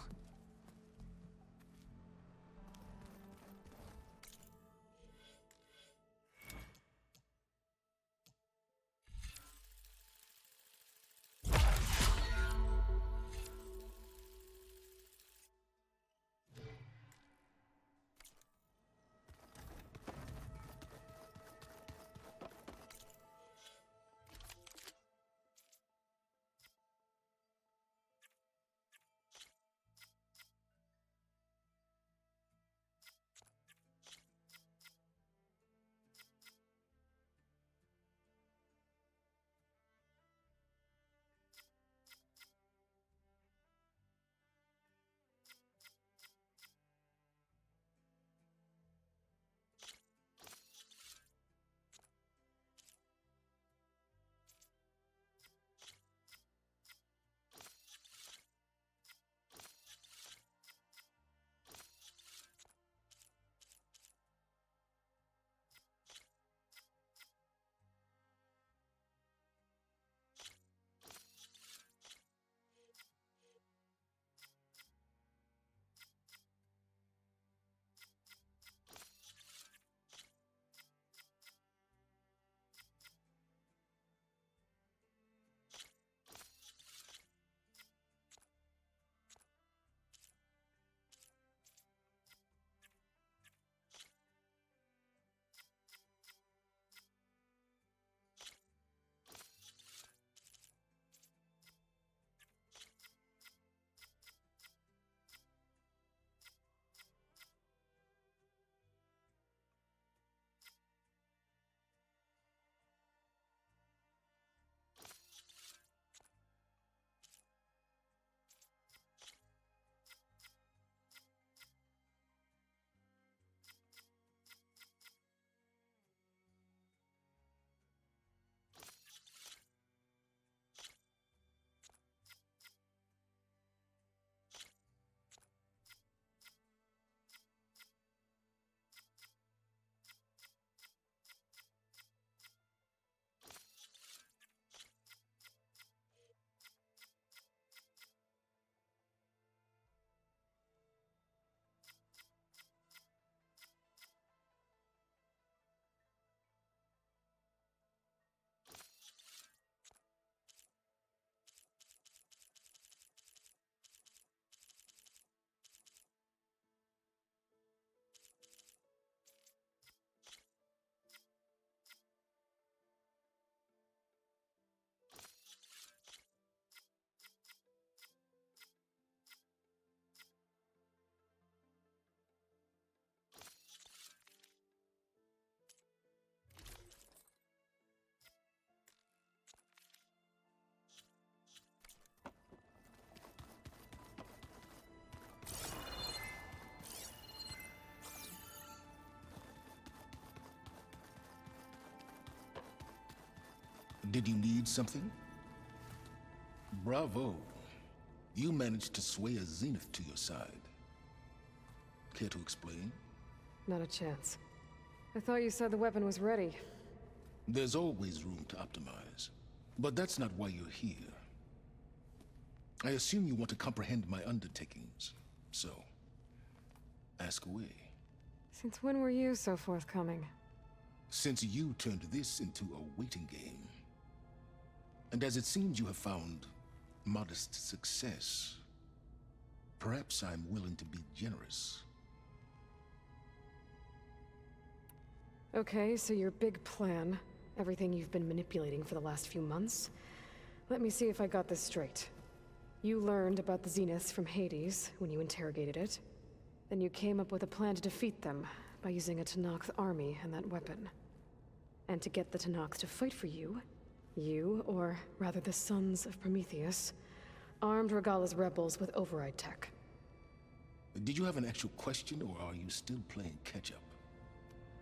Did you need something? Bravo. You managed to sway a Zenith to your side. Care to explain?
Not a chance. I thought you said the weapon was ready.
There's always room to optimize. But that's not why you're here. I assume you want to comprehend my undertakings. So, ask away.
Since when were you so forthcoming?
Since you turned this into a waiting game. And as it seems you have found modest success, perhaps I'm willing to be generous.
Okay, so your big plan, everything you've been manipulating for the last few months. Let me see if I got this straight. You learned about the Zeniths from Hades when you interrogated it. Then you came up with a plan to defeat them by using a Tenakth army and that weapon. And to get the Tenakth to fight for you, or rather the Sons of Prometheus, armed Regalla's rebels with override tech.
Did you have an actual question, or are you still playing catch-up?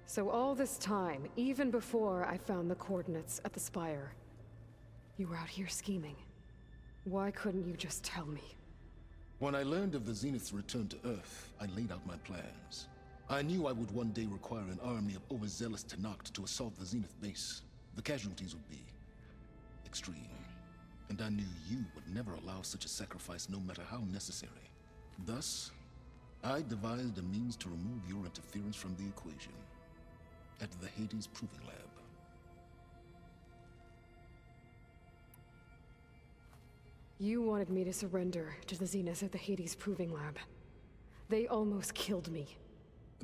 So all this time, even before I found the coordinates at the Spire, you were out here scheming. Why couldn't you just tell me?
When I learned of the Zenith's return to Earth, I laid out my plans. I knew I would one day require an army of overzealous Tenakth to assault the Zenith base. The casualties would be extreme. And I knew you would never allow such a sacrifice, no matter how necessary. Thus, I devised a means to remove your interference from the equation at the Hades Proving Lab.
You wanted me to surrender to the Zeniths at the Hades Proving Lab. They almost killed me.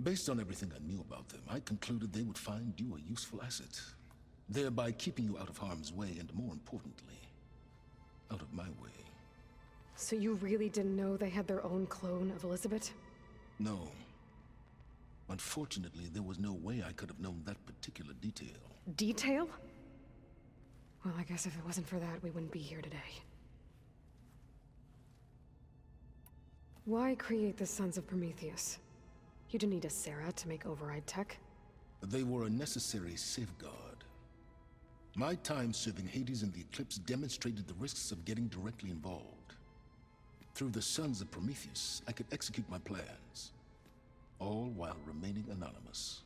Based on everything I knew about them, I concluded they would find you a useful asset, thereby keeping you out of harm's way and, more importantly, out of my way.
So you really didn't know they had their own clone of Elizabeth?
No. Unfortunately, there was no way I could have known that particular detail.
Detail? Well, I guess if it wasn't for that, we wouldn't be here today. Why create the Sons of Prometheus? You didn't need a Sarah to make override tech.
They were a necessary safeguard. My time serving Hades in the Eclipse demonstrated the risks of getting directly involved. Through the Sons of Prometheus, I could execute my plans, all while remaining anonymous.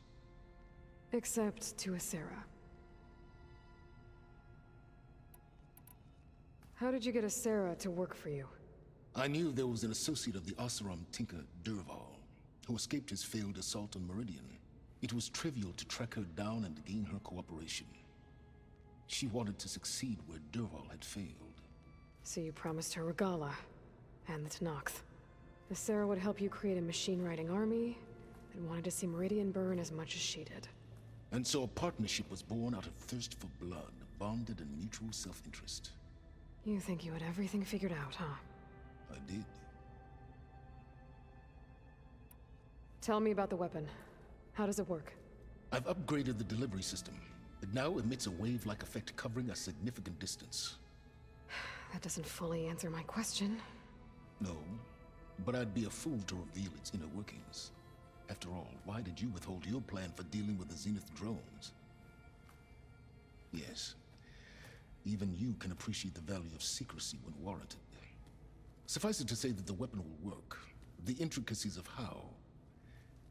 Except to a Sarah. How did you get a Sarah to work for you?
I knew there was an associate of the Oseram tinker, Durval, who escaped his failed assault on Meridian. It was trivial to track her down and gain her cooperation. She wanted to succeed where Durval had failed.
So you promised her Regalla, and the Tenakth. The Sarah would help you create a machine-riding army that wanted to see Meridian burn as much as she did.
And so a partnership was born out of thirst for blood, bonded in mutual self-interest.
You think you had everything figured out, huh?
I did.
Tell me about the weapon. How does it work?
I've upgraded the delivery system. It now emits a wave-like effect covering a significant distance.
That doesn't fully answer my question.
No, but I'd be a fool to reveal its inner workings. After all, why did you withhold your plan for dealing with the Zenith drones? Yes, even you can appreciate the value of secrecy when warranted. Suffice it to say that the weapon will work. The intricacies of how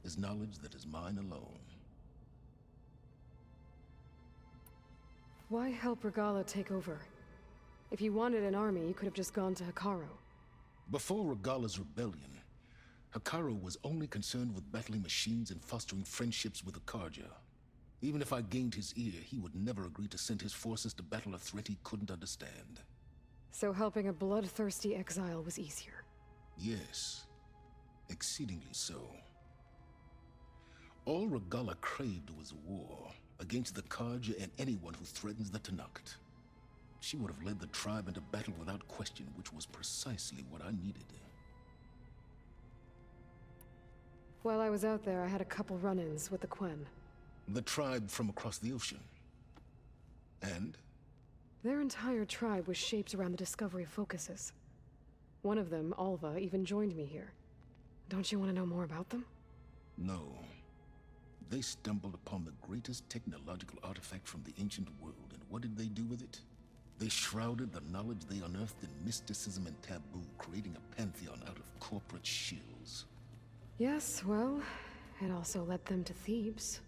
is knowledge that is mine alone.
Why help Regalla take over? If you wanted an army, you could have just gone to Hekarro.
Before Regalla's rebellion, Hekarro was only concerned with battling machines and fostering friendships with Akarja. Even if I gained his ear, he would never agree to send his forces to battle a threat he couldn't understand.
So helping a bloodthirsty exile was easier?
Yes, exceedingly so. All Regalla craved was war against the Karja and anyone who threatens the Tenakth. She would have led the tribe into battle without question, which was precisely what I needed.
While I was out there, I had a couple run-ins with the Quen.
The tribe from across the ocean. And?
Their entire tribe was shaped around the discovery of focuses. One of them, Alva, even joined me here. Don't you want to know more about them?
No. They stumbled upon the greatest technological artifact from the ancient world and what did they do with it? They shrouded the knowledge they unearthed in mysticism and taboo, creating a pantheon out of corporate shills.
Yes, well, it also led them to Thebes.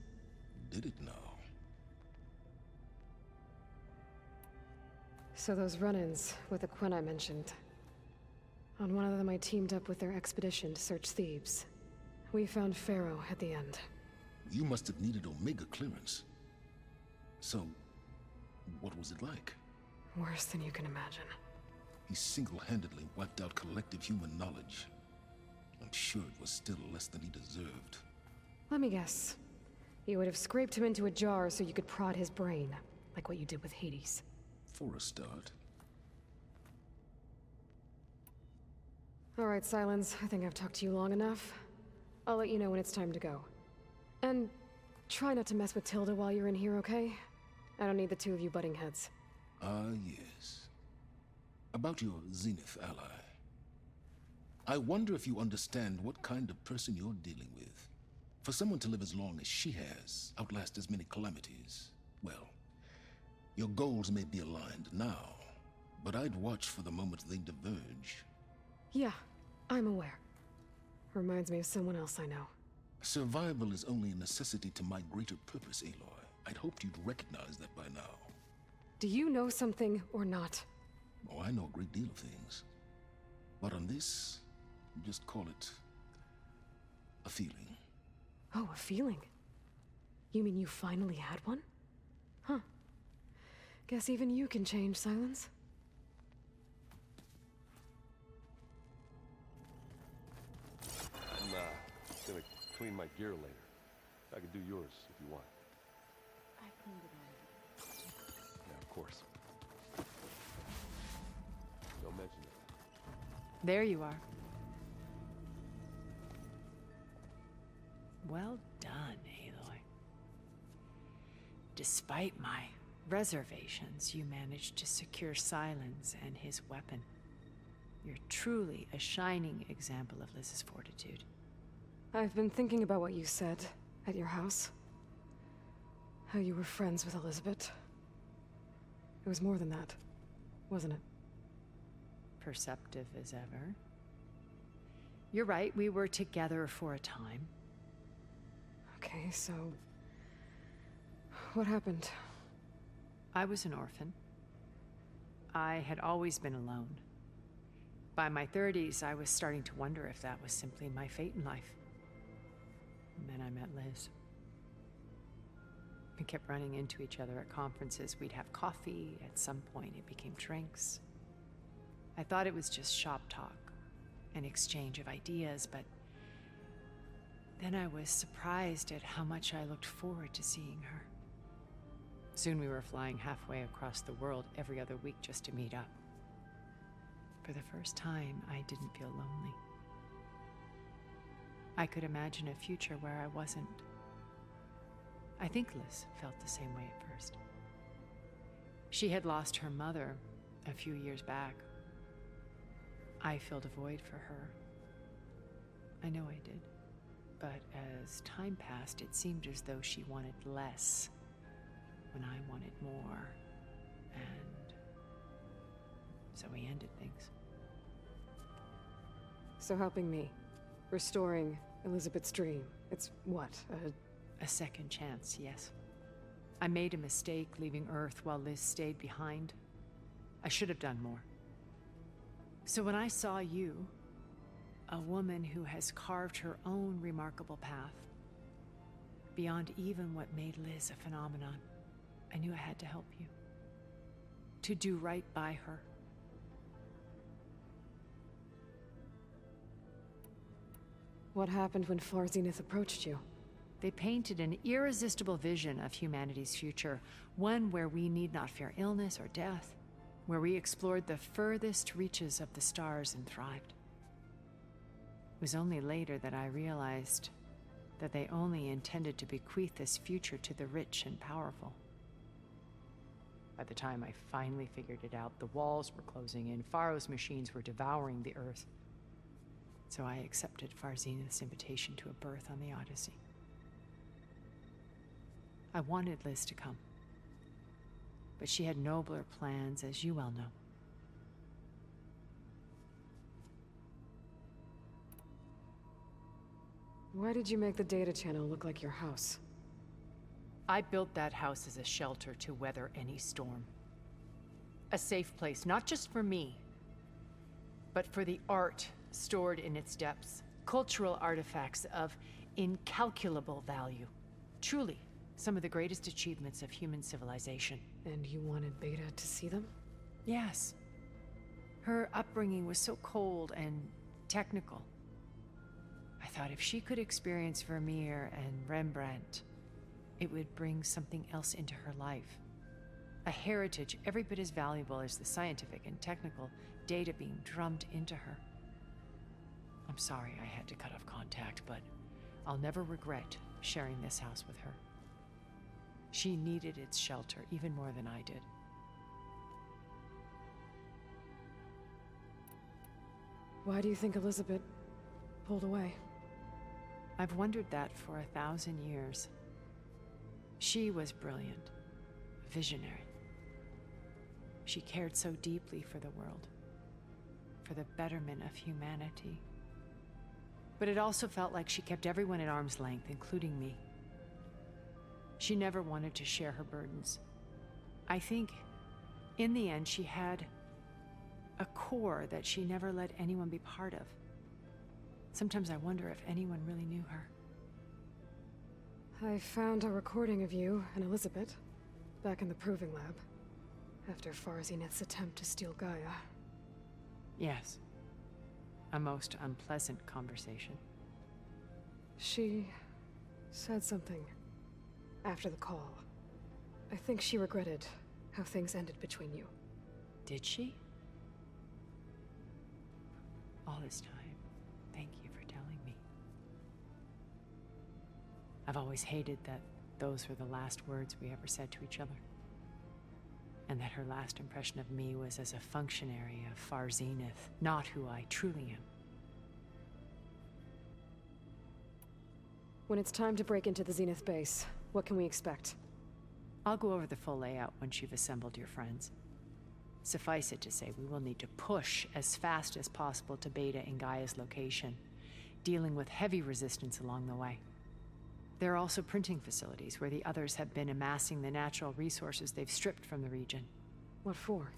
Did it now?
So those run-ins with the Quinn I mentioned. On one of them I teamed up with their expedition to search Thebes. We found Pharaoh at the end.
You must have needed Omega clearance. So, what was it like?
Worse than you can imagine.
He single-handedly wiped out collective human knowledge. I'm sure it was still less than he deserved.
Let me guess. You would have scraped him into a jar so you could prod his brain, like what you did with Hades.
For a start.
All right, Silence. I think I've talked to you long enough. I'll let you know when it's time to go. And try not to mess with Tilda while you're in here, okay? I don't need the two of you butting heads.
Ah, yes. About your Zenith ally. I wonder if you understand what kind of person you're dealing with. For someone to live as long as she has, outlast as many calamities, well, your goals may be aligned now, but I'd watch for the moment they diverge.
Yeah, I'm aware. Reminds me of someone else I know.
Survival is only a necessity to my greater purpose, Aloy. I'd hoped you'd recognize that by now.
Do you know something or not?
Oh, I know a great deal of things. But on this, just call it a feeling.
Oh, a feeling? You mean you finally had one? Huh. Guess even you can change, Silence.
I'm gonna clean my gear later. I can do yours if you want.
I cleaned it already.
Yeah, of course. Don't mention it.
There you are. Well done, Aloy. Despite my reservations, you managed to secure Silence and his weapon. You're truly a shining example of Liz's fortitude.
I've been thinking about what you said at your house. How you were friends with Elizabeth. It was more than that, wasn't it?
Perceptive as ever. You're right, we were together for a time.
Okay, so... what happened?
I was an orphan. I had always been alone. By my 30s, I was starting to wonder if that was simply my fate in life. And then I met Liz. We kept running into each other at conferences. We'd have coffee. At some point, it became drinks. I thought it was just shop talk, an exchange of ideas, but then I was surprised at how much I looked forward to seeing her. Soon we were flying halfway across the world every other week just to meet up. For the first time, I didn't feel lonely. I could imagine a future where I wasn't. I think Liz felt the same way at first. She had lost her mother a few years back. I filled a void for her. I know I did. But as time passed, it seemed as though she wanted less when I wanted more. And so we ended things.
So helping me. Restoring Elizabeth's dream. It's what,
a second chance, yes. I made a mistake leaving Earth while Liz stayed behind. I should have done more. So when I saw you, a woman who has carved her own remarkable path, beyond even what made Liz a phenomenon, I knew I had to help you. To do right by her.
What happened when Far Zenith approached you?
They painted an irresistible vision of humanity's future, one where we need not fear illness or death, where we explored the furthest reaches of the stars and thrived. It was only later that I realized that they only intended to bequeath this future to the rich and powerful. By the time I finally figured it out, the walls were closing in, Pharaoh's machines were devouring the Earth. So I accepted Far Zenith's invitation to a berth on the Odyssey. I wanted Liz to come. But she had nobler plans, as you well know.
Why did you make the data channel look like your house?
I built that house as a shelter to weather any storm. A safe place, not just for me, but for the art stored in its depths. Cultural artifacts of incalculable value. Truly, some of the greatest achievements of human civilization.
And you wanted Beta to see them?
Yes. Her upbringing was so cold and technical. I thought if she could experience Vermeer and Rembrandt, it would bring something else into her life. A heritage every bit as valuable as the scientific and technical data being drummed into her. I'm sorry I had to cut off contact, but I'll never regret sharing this house with her. She needed its shelter even more than I did.
Why do you think Elizabeth pulled away?
I've wondered that for 1,000 years. She was brilliant, visionary. She cared so deeply for the world, for the betterment of humanity. But it also felt like she kept everyone at arm's length, including me. She never wanted to share her burdens. I think, in the end, she had a core that she never let anyone be part of. Sometimes I wonder if anyone really knew her.
I found a recording of you and Elizabeth back in the proving lab after Farzineth's attempt to steal Gaia.
Yes. A most unpleasant conversation.
She said something after the call. I think she regretted how things ended between you.
Did she? All this time, thank you for telling me. I've always hated that those were the last words we ever said to each other. And that her last impression of me was as a functionary of Far Zenith, not who I truly am.
When it's time to break into the Zenith base, what can we expect?
I'll go over the full layout once you've assembled your friends. Suffice it to say, we will need to push as fast as possible to Beta and Gaia's location, dealing with heavy resistance along the way. There are also printing facilities where the others have been amassing the natural resources they've stripped from the region.
What for?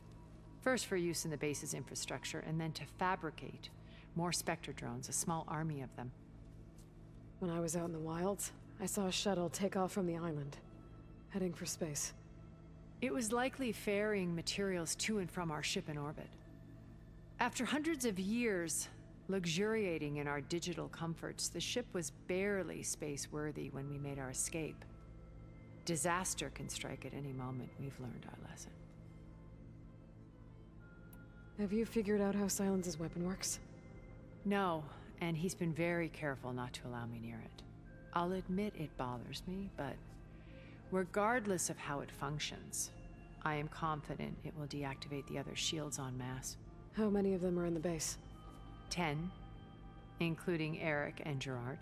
First for use in the base's infrastructure, and then to fabricate more Spectre drones, a small army of them.
When I was out in the wilds, I saw a shuttle take off from the island, heading for space.
It was likely ferrying materials to and from our ship in orbit. After hundreds of years luxuriating in our digital comforts, the ship was barely space-worthy when we made our escape. Disaster can strike at any moment. We've learned our lesson.
Have you figured out how Silence's weapon works?
No, and he's been very careful not to allow me near it. I'll admit it bothers me, but regardless of how it functions, I am confident it will deactivate the other shields en masse.
How many of them are in the base?
10, including Eric and Gerard.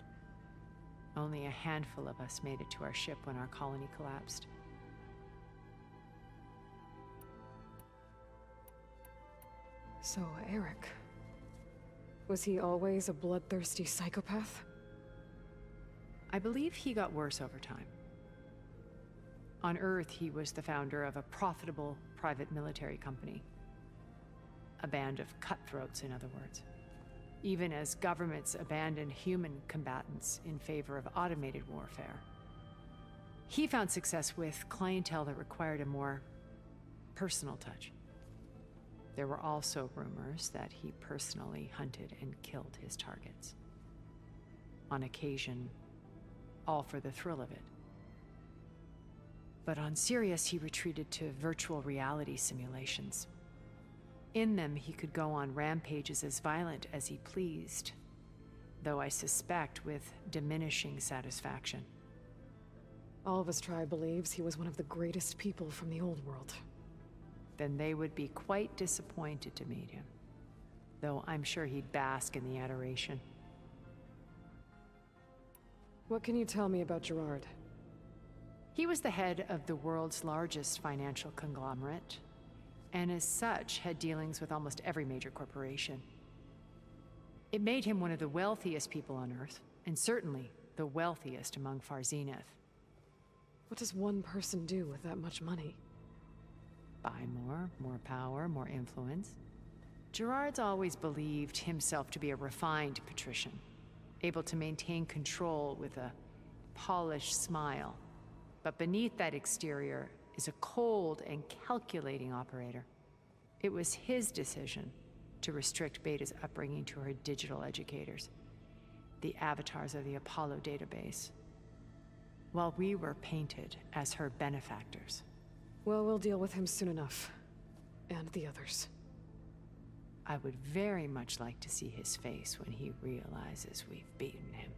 Only a handful of us made it to our ship when our colony collapsed.
So, Eric. Was he always a bloodthirsty psychopath?
I believe he got worse over time. On Earth, he was the founder of a profitable private military company. A band of cutthroats, in other words. Even as governments abandoned human combatants in favor of automated warfare. He found success with clientele that required a more personal touch. There were also rumors that he personally hunted and killed his targets. On occasion, all for the thrill of it. But on Sirius, he retreated to virtual reality simulations. In them, he could go on rampages as violent as he pleased, though I suspect with diminishing satisfaction.
All of his tribe believes he was one of the greatest people from the old world.
Then they would be quite disappointed to meet him, though I'm sure he'd bask in the adoration.
What can you tell me about Gerard?
He was the head of the world's largest financial conglomerate, and as such had dealings with almost every major corporation. It made him one of the wealthiest people on Earth, and certainly the wealthiest among Far Zenith.
What does one person do with that much money?
Buy more power, more influence. Gerard's always believed himself to be a refined patrician, able to maintain control with a polished smile. But beneath that exterior is a cold and calculating operator. It was his decision to restrict Beta's upbringing to her digital educators, the avatars of the Apollo database, while we were painted as her benefactors.
Well, we'll deal with him soon enough. And the others.
I would very much like to see his face when he realizes we've beaten him.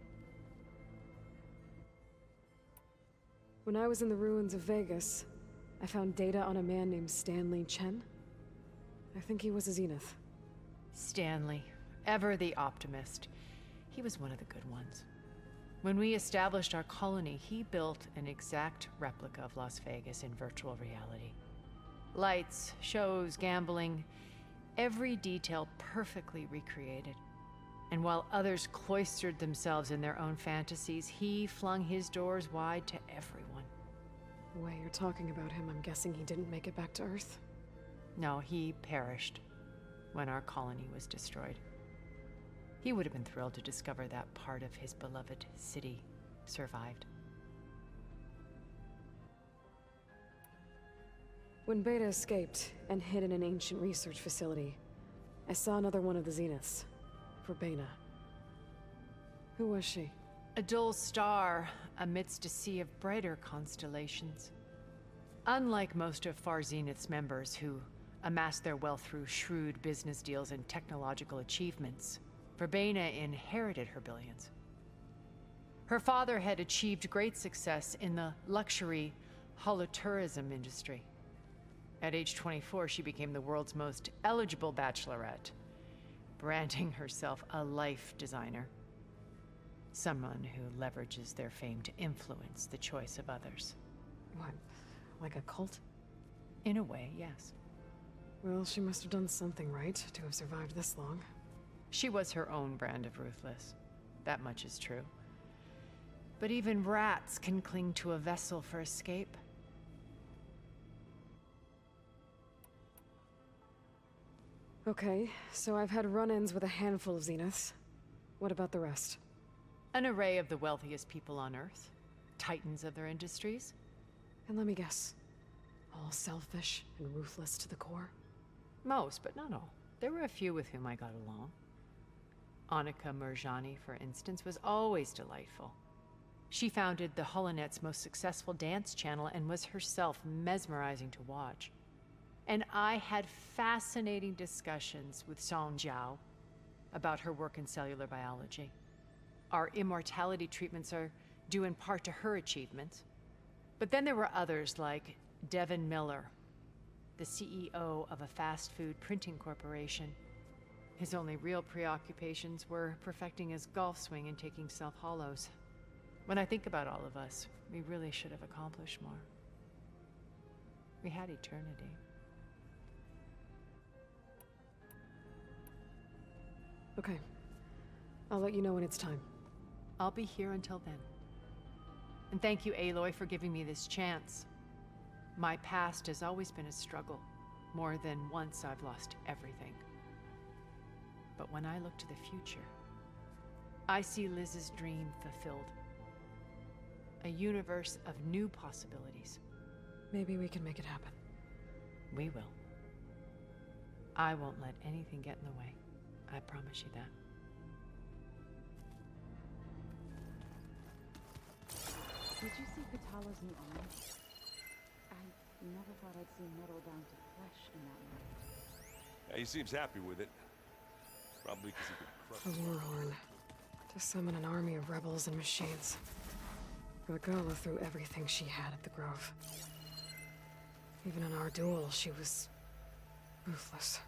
When I was in the ruins of Vegas, I found data on a man named Stanley Chen. I think he was a Zenith.
Stanley, ever the optimist. He was one of the good ones. When we established our colony, he built an exact replica of Las Vegas in virtual reality. Lights, shows, gambling, every detail perfectly recreated. And while others cloistered themselves in their own fantasies, he flung his doors wide to everyone.
The way you're talking about him, I'm guessing he didn't make it back to Earth?
No, he perished when our colony was destroyed. He would have been thrilled to discover that part of his beloved city survived.
When Beta escaped and hid in an ancient research facility, I saw another one of the Zeniths. Verbena. Who was she?
A dull star amidst a sea of brighter constellations. Unlike most of Far Zenith's members who amassed their wealth through shrewd business deals and technological achievements, Verbena inherited her billions. Her father had achieved great success in the luxury holotourism industry. At age 24, she became the world's most eligible bachelorette, branding herself a life designer. Someone who leverages their fame to influence the choice of others.
What, like a cult?
In a way, yes.
Well, she must have done something right to have survived this long.
She was her own brand of ruthless. That much is true. But even rats can cling to a vessel for escape.
Okay, so I've had run-ins with a handful of Zeniths. What about the rest?
An array of the wealthiest people on Earth. Titans of their industries.
And let me guess. All selfish and ruthless to the core?
Most, but not all. There were a few with whom I got along. Annika Murjani, for instance, was always delightful. She founded the Holonet's most successful dance channel and was herself mesmerizing to watch. And I had fascinating discussions with Song Jiao about her work in cellular biology. Our immortality treatments are due in part to her achievements. But then there were others like Devin Miller, the CEO of a fast food printing corporation. His only real preoccupations were perfecting his golf swing and taking self-hollows. When I think about all of us, we really should have accomplished more. We had eternity.
Okay. I'll let you know when it's time.
I'll be here until then. And thank you, Aloy, for giving me this chance. My past has always been a struggle. More than once I've lost everything. But when I look to the future, I see Liz's dream fulfilled. A universe of new possibilities.
Maybe we can make it happen.
We will. I won't let anything get in the way. I promise you that.
Did you see Katala's new arm? I never thought I'd see metal down to flesh in that way.
Yeah, he seems happy with it. Probably because he could
A war horn. To summon an army of rebels and machines. Regala threw everything she had at the Grove. Even in our duel, she was ruthless.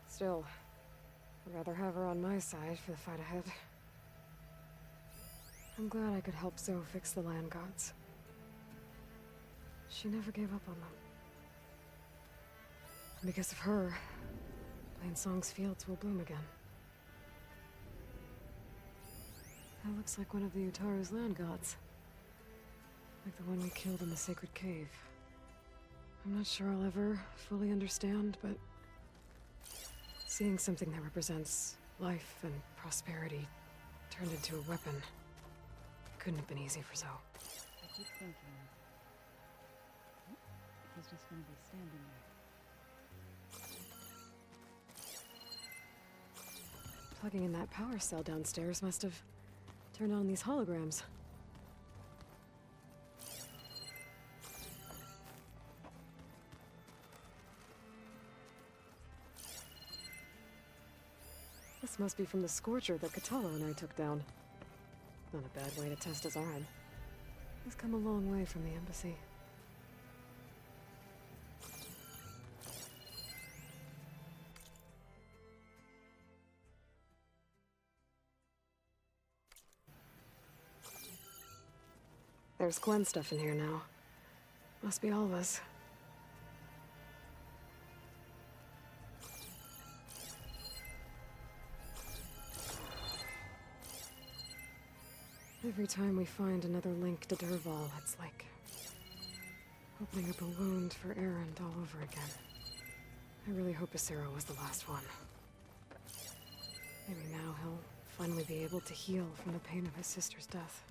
Still, I'd rather have her on my side for the fight ahead. I'm glad I could help Zoe fix the land gods. She never gave up on them. And because of her, Plainsong's fields will bloom again. That looks like one of the Utaru's land gods. Like the one we killed in the sacred cave. I'm not sure I'll ever fully understand, but seeing something that represents life and prosperity turned into a weapon couldn't have been easy for Zoe.
I keep thinking, he's just gonna be standing there.
Plugging in that power cell downstairs must have turned on these holograms. This must be from the Scorcher that Catala and I took down. Not a bad way to test his arm. He's come a long way from the embassy. There's Gwen's stuff in here now. Must be all of us. Every time we find another link to Derval, it's like opening up a wound for Erend all over again. I really hope Isero was the last one. Maybe now he'll finally be able to heal from the pain of his sister's death.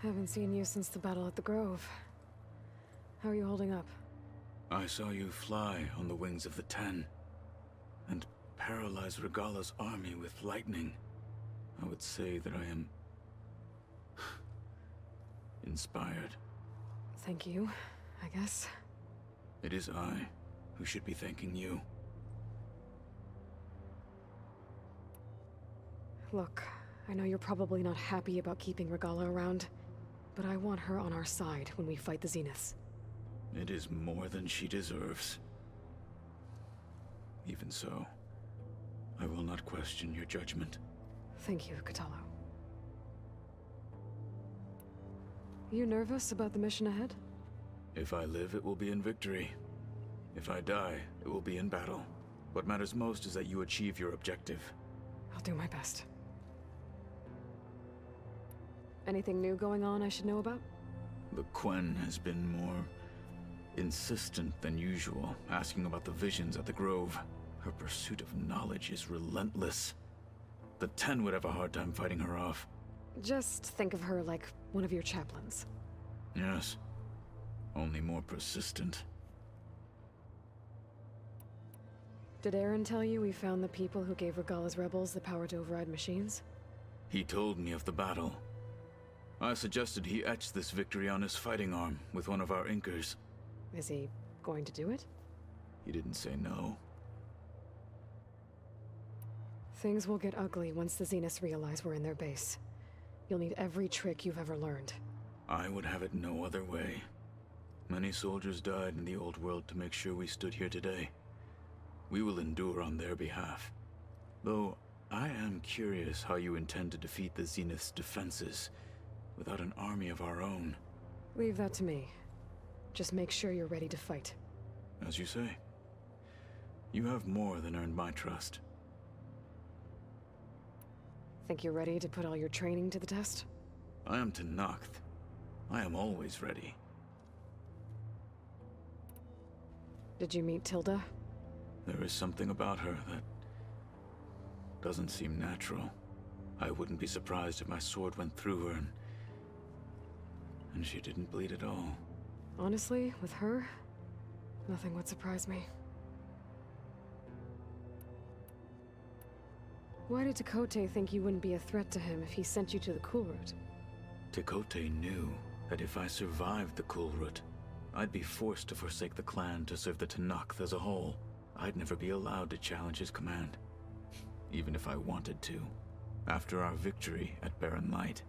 Haven't seen you since the battle at the Grove. How are you holding up?
I saw you fly on the wings of the Ten, and paralyze Regala's army with lightning. I would say that I am inspired.
Thank you, I guess.
It is I who should be thanking you.
Look, I know you're probably not happy about keeping Regala around, but I want her on our side when we fight the Zeniths.
It is more than she deserves. Even so, I will not question your judgment.
Thank you, Catala. You nervous about the mission ahead?
If I live, it will be in victory. If I die, it will be in battle. What matters most is that you achieve your objective.
I'll do my best. Anything new going on I should know about?
The Quen has been more insistent than usual, asking about the visions at the Grove. Her pursuit of knowledge is relentless. The Ten would have a hard time fighting her off.
Just think of her like one of your chaplains.
Yes, only more persistent.
Did Aaron tell you we found the people who gave Regala's rebels the power to override machines?
He told me of the battle. I suggested he etch this victory on his fighting arm with one of our inkers.
Is he going to do it?
He didn't say no.
Things will get ugly once the Zeniths realize we're in their base. You'll need every trick you've ever learned.
I would have it no other way. Many soldiers died in the old world to make sure we stood here today. We will endure on their behalf. Though, I am curious how you intend to defeat the Zenith's defenses without an army of our own.
Leave that to me. Just make sure you're ready to fight.
As you say. You have more than earned my trust.
Think you're ready to put all your training to the test?
I am Tenakth. I am always ready.
Did you meet Tilda?
There is something about her that doesn't seem natural. I wouldn't be surprised if my sword went through her and she didn't bleed at all.
Honestly, with her, nothing would surprise me. Why did Tekote think you wouldn't be a threat to him if he sent you to the Cool Route?
Tekote knew that if I survived the Cool Route, I'd be forced to forsake the clan to serve the Tenakth as a whole. I'd never be allowed to challenge his command, even if I wanted to. After our victory at Barren Light,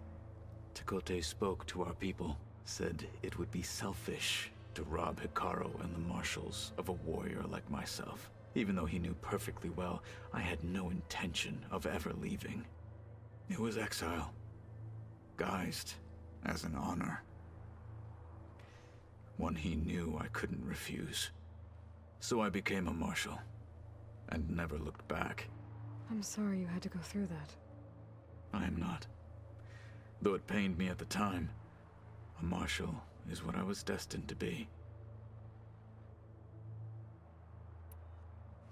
Tekote spoke to our people, Said it would be selfish to rob Hikaru and the marshals of a warrior like myself, even though he knew perfectly well I had no intention of ever leaving. It was exile, guised as an honor. One he knew I couldn't refuse. So I became a marshal, and never looked back.
I'm sorry you had to go through that.
I am not. Though it pained me at the time, a marshal is what I was destined to be.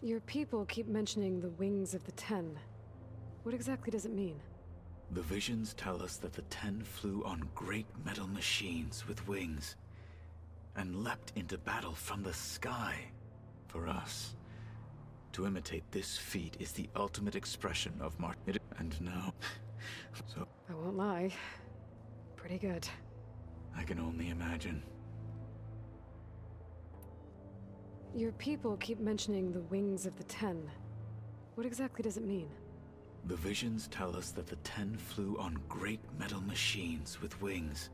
Your people keep mentioning the wings of the Ten. What exactly does it mean?
The visions tell us that the Ten flew on great metal machines with wings, and leapt into battle from the sky. For us, to imitate this feat is the ultimate expression of and now, so...
I won't lie. Pretty good.
I can only imagine.
Your people keep mentioning the wings of the Ten. What exactly does it mean?
The visions tell us that the Ten flew on great metal machines with wings,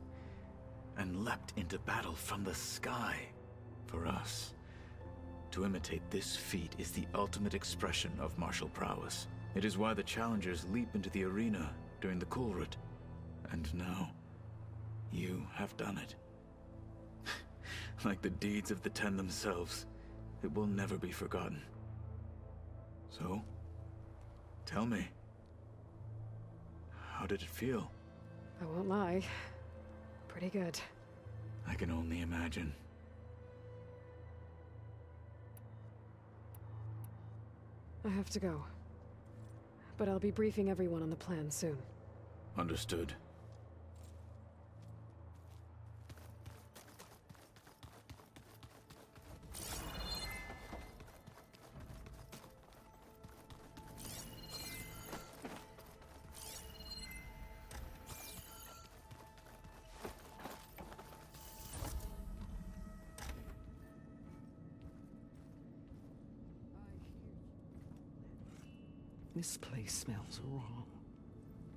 and leapt into battle from the sky. For us, to imitate this feat is the ultimate expression of martial prowess. It is why the challengers leap into the arena during the Kulrut. And now, you have done it. Like the deeds of the Ten themselves, it will never be forgotten. So, tell me, how did it feel?
I won't lie. Pretty good.
I can only imagine.
I have to go. But I'll be briefing everyone on the plan soon.
Understood.
This place smells wrong.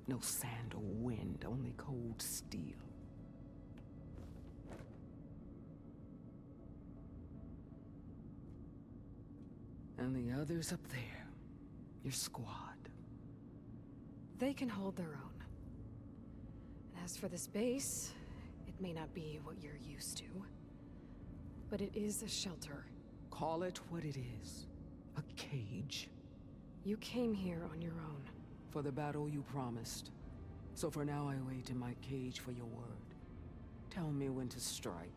No sand or wind, only cold steel. And the others up there, your squad.
They can hold their own. And as for this base, it may not be what you're used to, but it is a shelter.
Call it what it is. A cage.
You came here on your own.
For the battle you promised. So for now I wait in my cage for your word. Tell me when to strike.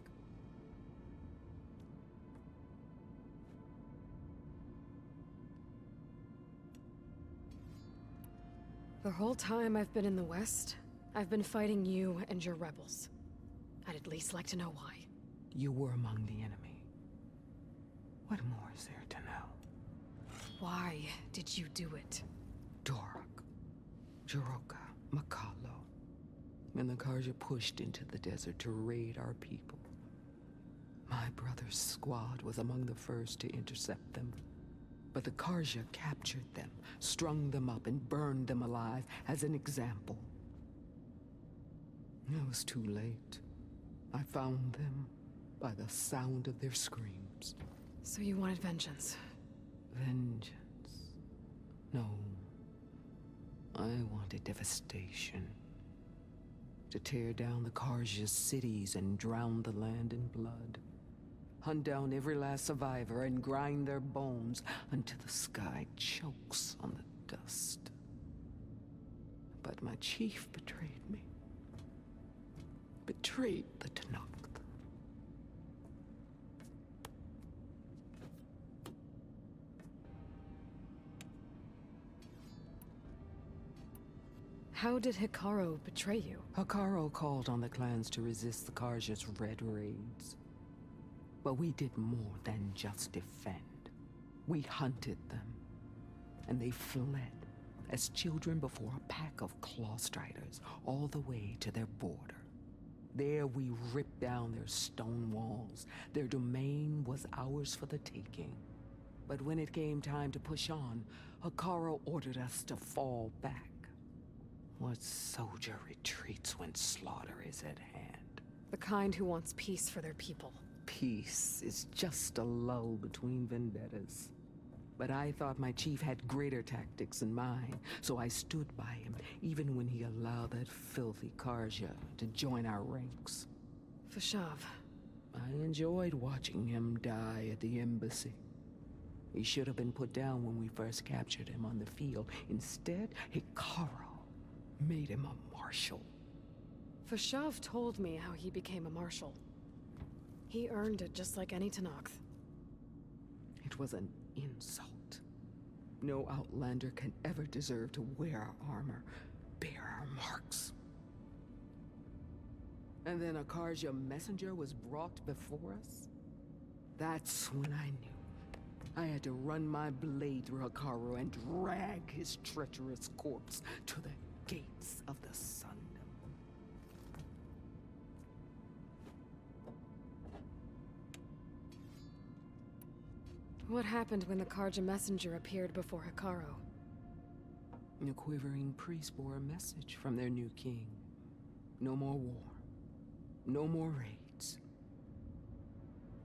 The whole time I've been in the West, I've been fighting you and your rebels. I'd at least like to know why.
You were among the enemy. What more is there to know?
Why did you do it?
Dorak, Jiroka, Makalo, and the Karja pushed into the desert to raid our people. My brother's squad was among the first to intercept them. But the Karja captured them, strung them up, and burned them alive as an example. It was too late. I found them by the sound of their screams.
So you wanted vengeance?
Vengeance? No. I wanted devastation. To tear down the Karja's cities and drown the land in blood. Hunt down every last survivor and grind their bones until the sky chokes on the dust. But my chief betrayed me. Betrayed the Tenakth.
How did Hikaru betray you?
Hikaru called on the clans to resist the Karja's red raids. But we did more than just defend. We hunted them, and they fled as children before a pack of claw striders all the way to their border. There we ripped down their stone walls. Their domain was ours for the taking. But when it came time to push on, Hikaru ordered us to fall back. What soldier retreats when slaughter is at hand?
The kind who wants peace for their people.
Peace is just a lull between vendettas. But I thought my chief had greater tactics in mind, so I stood by him, even when he allowed that filthy Karja to join our ranks.
Fashav.
I enjoyed watching him die at the embassy. He should have been put down when we first captured him on the field. Instead, Hikaru made him a marshal.
Fashav told me how he became a marshal. He earned it just like any Tenakth.
It was an insult. No Outlander can ever deserve to wear our armor, bear our marks. And then a Karja messenger was brought before us? That's when I knew. I had to run my blade through Hikaru and drag his treacherous corpse to the gates of the sun.
What happened when the Karja messenger appeared before Hikaru?
The quivering priest bore a message from their new king. No more war. No more raids.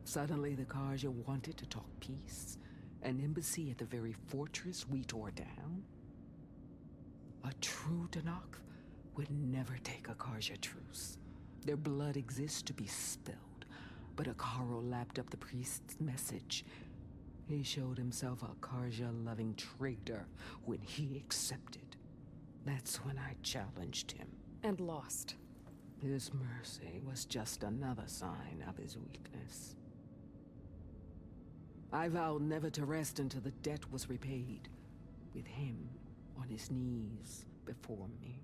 Suddenly, the Karja wanted to talk peace. An embassy at the very fortress we tore down? A true Tenakth would never take a Karja truce. Their blood exists to be spilled. But Hikaru lapped up the priest's message. He showed himself a Karja-loving traitor when he accepted. That's when I challenged him.
And lost.
His mercy was just another sign of his weakness. I vowed never to rest until the debt was repaid, with him on his knees before me.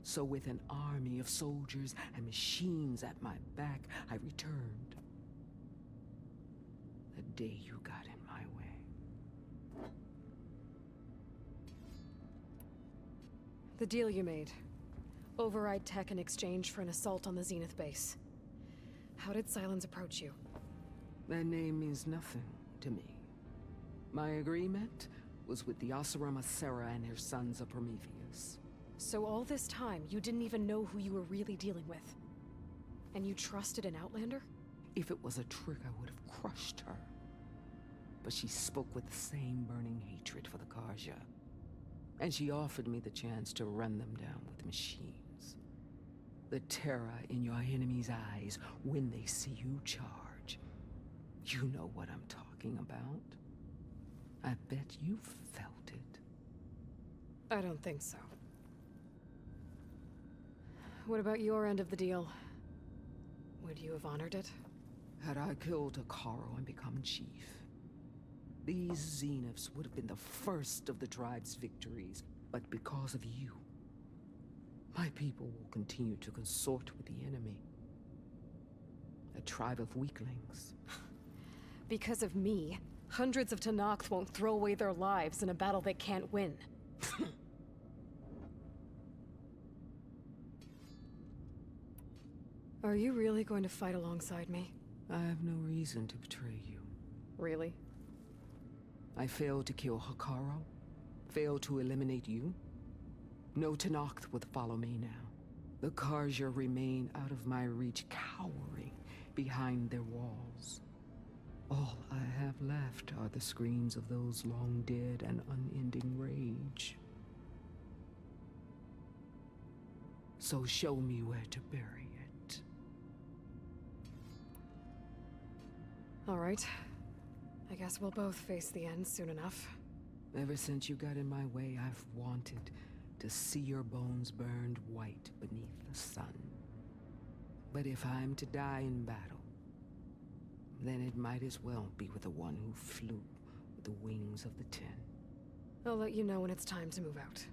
So with an army of soldiers and machines at my back, I returned. The day you got in my way.
The deal you made. Override tech in exchange for an assault on the Zenith base. How did Silence approach you?
That name means nothing to me. My agreement was with the Oseram Asera and her sons of Prometheus.
So all this time, you didn't even know who you were really dealing with? And you trusted an Outlander?
If it was a trick, I would have crushed her. But she spoke with the same burning hatred for the Karja. And she offered me the chance to run them down with machines. The terror in your enemy's eyes when they see you charge. You know what I'm talking about. I bet you felt it.
I don't think so. What about your end of the deal? Would you have honored it?
Had I killed Hikaru and become chief, these Zeniths would have been the first of the tribe's victories. But because of you, my people will continue to consort with the enemy. A tribe of weaklings.
Because of me, hundreds of Tenakth won't throw away their lives in a battle they can't win. Are you really going to fight alongside me?
I have no reason to betray you.
Really?
I failed to kill Hikaru, failed to eliminate you. No Tenakth would follow me now. The Karja remain out of my reach, cowering behind their walls. All I have left are the screams of those long dead and unending rage. So show me where to bury it.
All right. I guess we'll both face the end soon enough.
Ever since you got in my way, I've wanted to see your bones burned white beneath the sun. But if I'm to die in battle, then it might as well be with the one who flew with the wings of the 10.
I'll let you know when it's time to move out.